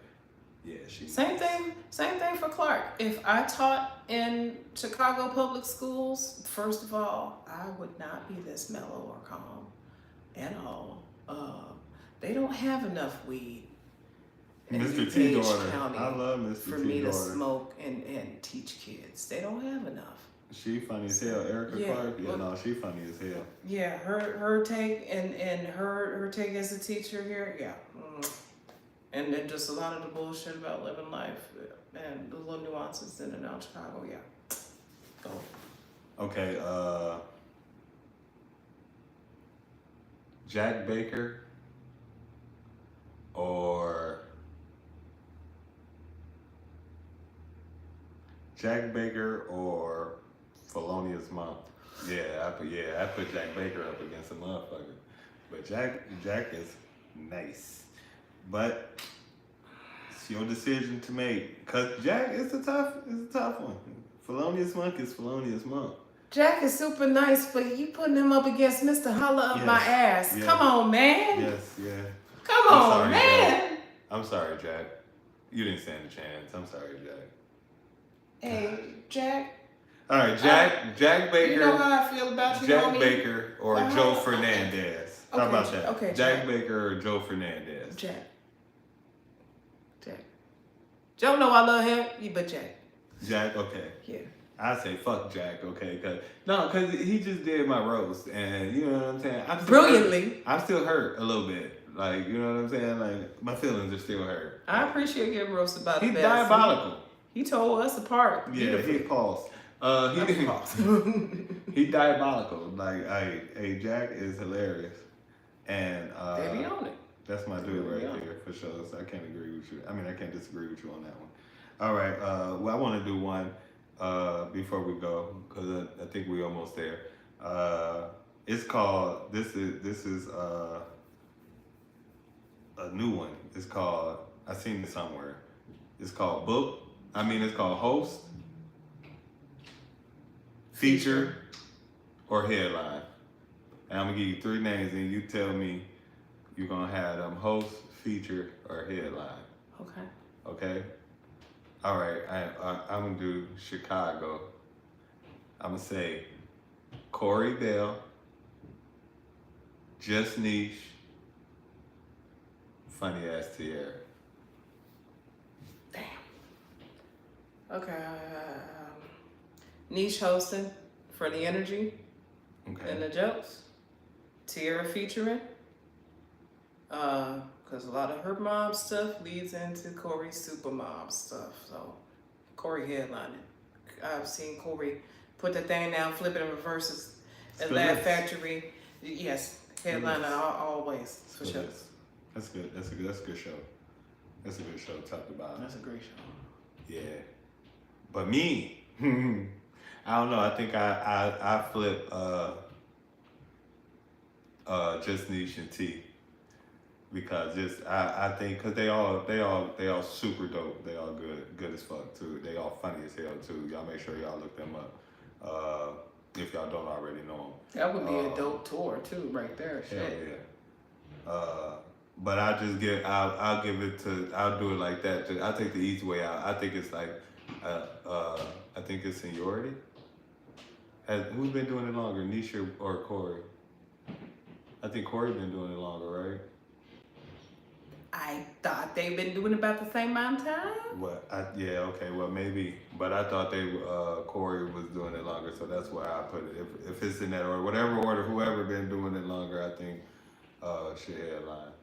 yeah, she. Same thing for Clark. If I taught in Chicago public schools, first of all, I would not be this mellow or calm at all. They don't have enough weed in Mr. T DuPage daughter. County I love Mr. for T me to daughter. smoke and teach kids. They don't have enough. She funny as hell. Erica Clark. Yeah, no, she funny as hell. Yeah, her take and her take as a teacher here, yeah. And then just a lot of the bullshit about living life and the little nuances in and out Chicago, yeah. Go. Okay, Jack Baker or Felonious Monk. I put Jack Baker up against a motherfucker. But Jack is nice. But it's your decision to make. Cause Jack is a tough one. Felonious Monk is Felonious Monk. Jack is super nice, but you putting him up against Mr. Holla Up My Ass. Yes. Come on, man. Yes, yeah. Come on, man. Jack. I'm sorry, Jack. You didn't stand a chance. I'm sorry, Jack. Hey, Jack. All right, Jack Baker. You know how I feel about you, Jack homie? Baker or Joe Fernandez. How about that? Okay, Jack Baker or Joe Fernandez. Jack. Joe know I love him, but Jack. Jack, okay. Yeah. I say fuck Jack, okay? Cause he just did my roast, and you know what I'm saying. Brilliantly. I'm still hurt a little bit, like you know what I'm saying. Like my feelings are still hurt. I appreciate getting roasted by the He's best. diabolical. He told us apart. Yeah, he paused. He diabolical. Like, hey, Jack is hilarious, and they be on it. That's my dude right there for sure. So I can't agree with you. I mean, I can't disagree with you on that one. All right. Well, I want to do one before we go because I think we're almost there. It's called. This is a new one. It's called. I seen it somewhere. It's called book. It's called host, feature, or headline. And I'm gonna give you 3 names, and you tell me you're gonna have them host, feature, or headline. Okay. Okay. All right. I'm gonna do Chicago. I'm gonna say Corey Bell, Just Niche, Funny Ass Tierra. Damn. Okay. Niche hosting for the energy and the jokes. Tierra featuring. Because a lot of her mom stuff leads into Corey's super mom stuff. So Corey headlining. I've seen Corey put the thing down, flip it in reverses at Laugh Factory. Yes, headlining always for sure. That's good. That's a good show. That's a good show. Talked about. That's a great show. Yeah, but me, I don't know. I think I flip Just Niche and T. Because I think because they all super dope. They all good as fuck too. They all funny as hell too. Y'all make sure y'all look them up. if y'all don't already know him. That would be a dope tour too, right there. Hell Shit. yeah. But I'll do it like that. I'll take the easy way out. I think it's like, I think it's seniority. Who's been doing it longer, Nisha or Corey? I think Corey's been doing it longer, right? I thought they've been doing about the same amount of time. Well maybe, but I thought Corey was doing it longer, so that's why I put it. If it's in that order, whatever order, whoever been doing it longer, I think should headline.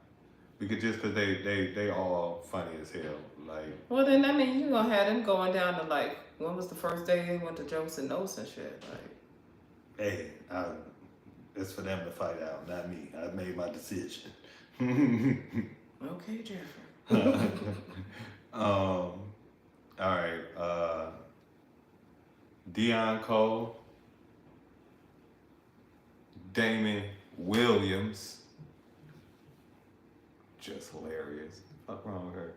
Because they all funny as hell, like. Well then, I mean, you gonna have them going down to like, when was the first day they went to Jokes and Notes and shit, like. Hey, it's for them to fight out, not me. I made my decision. Okay, Jeffrey. All right. Deion Cole, Damon Williams, just hilarious. What's wrong with her?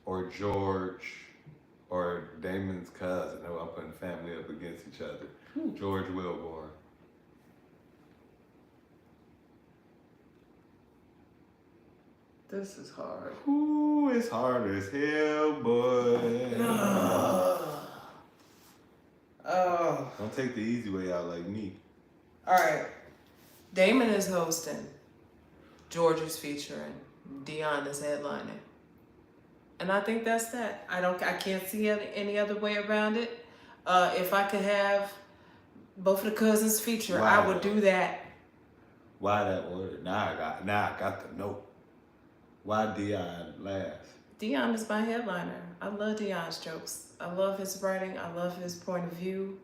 Or George, or Damon's cousin. No, I'm putting family up against each other. George Wilborn. This is hard. Ooh, it's hard as hell, boy. Oh. Don't take the easy way out like me. All right. Damon is hosting. George is featuring. Deion is headlining. And I think that's that. I can't see any other way around it. If I could have both of the cousins feature, I would do that. Why that word? Now I got the note. Why Deion last? Deion is my headliner. I love Deion's jokes. I love his writing. I love his point of view.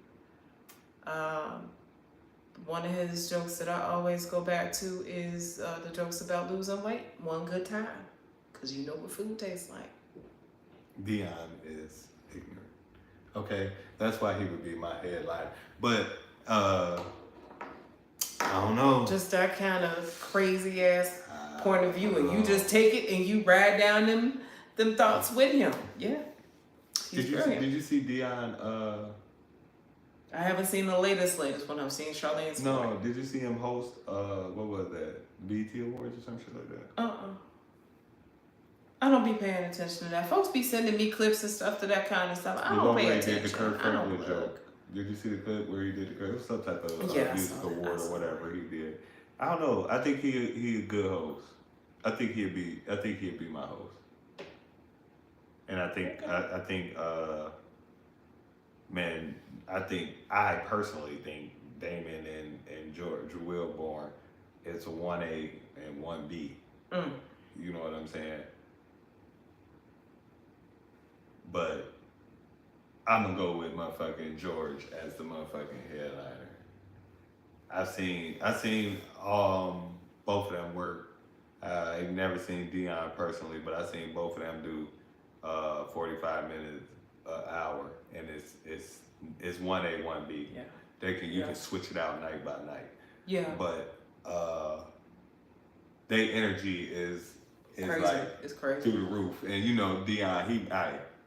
One of his jokes that I always go back to is the jokes about losing weight. One good time. Because you know what food tastes like. Deion is ignorant. Okay, that's why he would be my headliner. But, I don't know. Just that kind of crazy ass point of view, and you just take it and you ride down them thoughts with him. Yeah. Did you see Deion? I haven't seen the latest one. I've seen Charlene's. No, did you see him host? What was that? BET Awards or some shit like that? I don't be paying attention to that. Folks be sending me clips and stuff to that kind of stuff. I don't pay attention. Did the Kurt Franklin joke? Did you see the clip where he did the Kurt? It was some type of music award or whatever he did. I don't know. I think he a good host. I think he'd be my host. And I personally think Damon and George Wilborn it's a 1A and 1B. You know what I'm saying? But I'm gonna go with motherfucking George as the motherfucking headliner. I've seen both of them work. I've never seen Deion personally, but I've seen both of them do 45 minutes an hour, and it's 1A, 1B. Yeah. You can switch it out night by night. Yeah. But their energy is crazy. Like it's crazy through the roof, and you know Deion,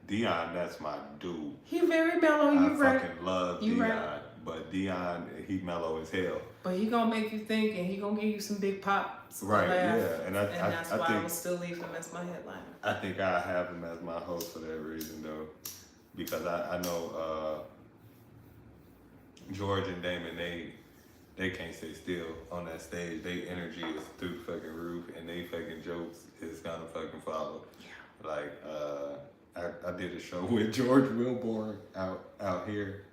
Deion, that's my dude. He very mellow. You right. I fucking love Deion, right. But Deion, he mellow as hell. But he gonna make you think, and he gonna give you some big pops. Right. Laugh, yeah. And that's why I will still leave him as my headliner. I think I have him as my host for that reason, though, because I know George and Damon, they can't stay still on that stage. Their energy is through the fucking roof, and they fucking jokes is gonna fucking follow. Yeah. Like I did a show with George Wilborn out here,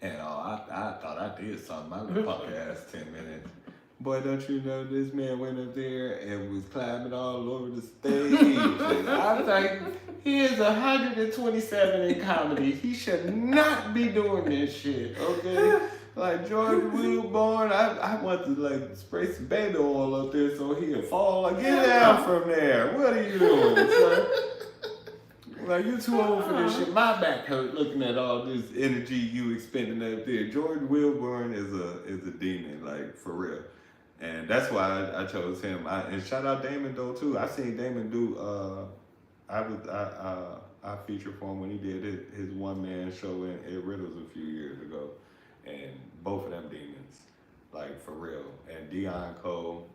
and I thought I did something. My little punk ass 10 minutes. Boy, don't you know this man went up there and was climbing all over the stage. And I was like, he is 127 in comedy. He should not be doing this shit, okay? Like George Wilborn, I want to like spray some baby oil up there so he'll fall. Like, get down from there. What are you doing, son? Like, you're too old for this shit. My back hurt looking at all this energy you expending up there. George Wilborn is a demon, like, for real. And that's why I chose him. And shout out Damon though too. I seen Damon do. I I featured for him when he did his one-man show in Ed Riddles a few years ago. And both of them demons, like for real. And Dion Cole,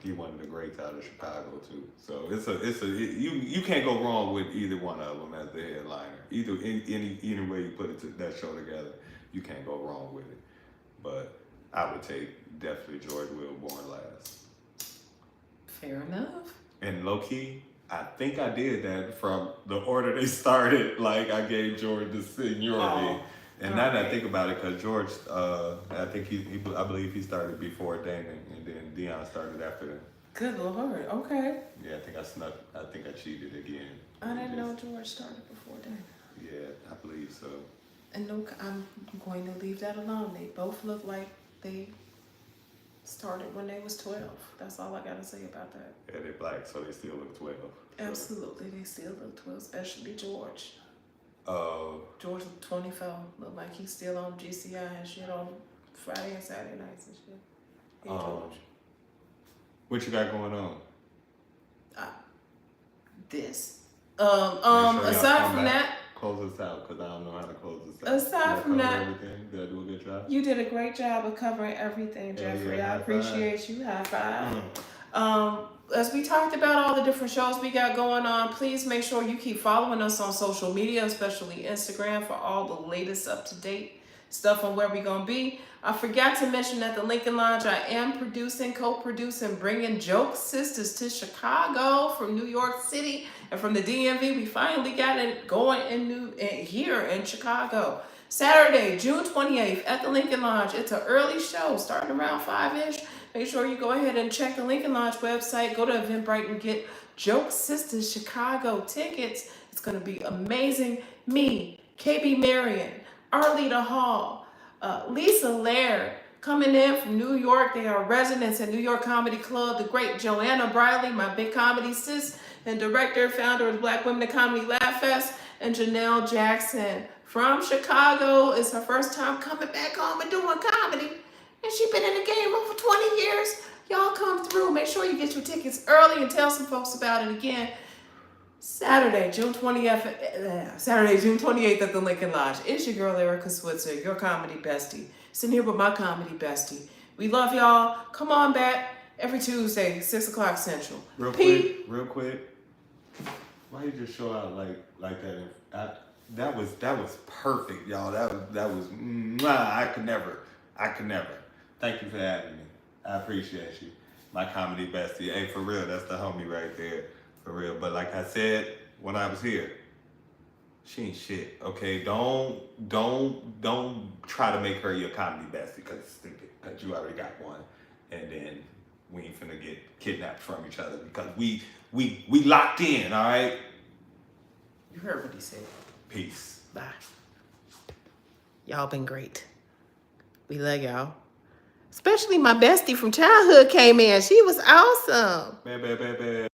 he one of the greats out of Chicago too. So you can't go wrong with either one of them as the headliner. Any way you put that show together, you can't go wrong with it. But I would take definitely George Wilborn last. Fair enough. And low key, I think I did that from the order they started. Like I gave George the seniority. And now that I think about it, because George, I think I believe he started before Damon, and then Dion started after them. Good Lord, okay. Yeah, I think I cheated again. I didn't know George started before Damon. Yeah, I believe so. And no, I'm going to leave that alone. They both look like they started when they was 12. That's all I got to say about that. Yeah, they're black, so they still look 12. Absolutely, they still look 12, especially George. George looked 24. Looked like he's still on GCI and shit on Friday and Saturday nights and shit. Hey, George. What you got going on? This. Make sure Aside from that, close us out because I don't know how to close this out. Aside from that, everything? Did I do a good job? You did a great job of covering everything, Jeffrey. Yeah, I appreciate you. High five. As we talked about all the different shows we got going on, please make sure you keep following us on social media, especially Instagram, for all the latest up-to-date stuff on where we're going to be. I forgot to mention at the Lincoln Lodge, I am co-producing, bringing Joke Sisters to Chicago from New York City and from the DMV. We finally got it going here in Chicago. Saturday, June 28th at the Lincoln Lodge. It's an early show starting around 5-ish. Make sure you go ahead and check the Lincoln Lodge website. Go to Eventbrite and get Joke Sisters Chicago tickets. It's going to be amazing. Me, KB Marion, Arlita Hall, Lisa Laird coming in from New York. They are residents at New York Comedy Club. The great Joanna Briley, my big comedy sis and director, founder of Black Women in Comedy Laff Fest, and Janelle Jackson from Chicago. It's her first time coming back home and doing comedy. And she's been in the game over 20 years. Y'all come through. Make sure you get your tickets early and tell some folks about it again. Saturday, June 28th at the Lincoln Lodge. It's your girl, Erica Switzer, your comedy bestie. Sitting here with my comedy bestie. We love y'all. Come on back every Tuesday, 6 o'clock Central. Real quick. Why you just show out like that? That was perfect, y'all. That was I could never. Thank you for having me. I appreciate you. My comedy bestie. Hey, for real, that's the homie right there. For real. But like I said when I was here, she ain't shit. Okay, don't try to make her your comedy bestie because it's stupid. Because you already got one, and then we ain't finna get kidnapped from each other because we locked in. All right. You heard what he said. Peace. Bye. Y'all been great. We love y'all. Especially my bestie from childhood came in. She was awesome. Baby.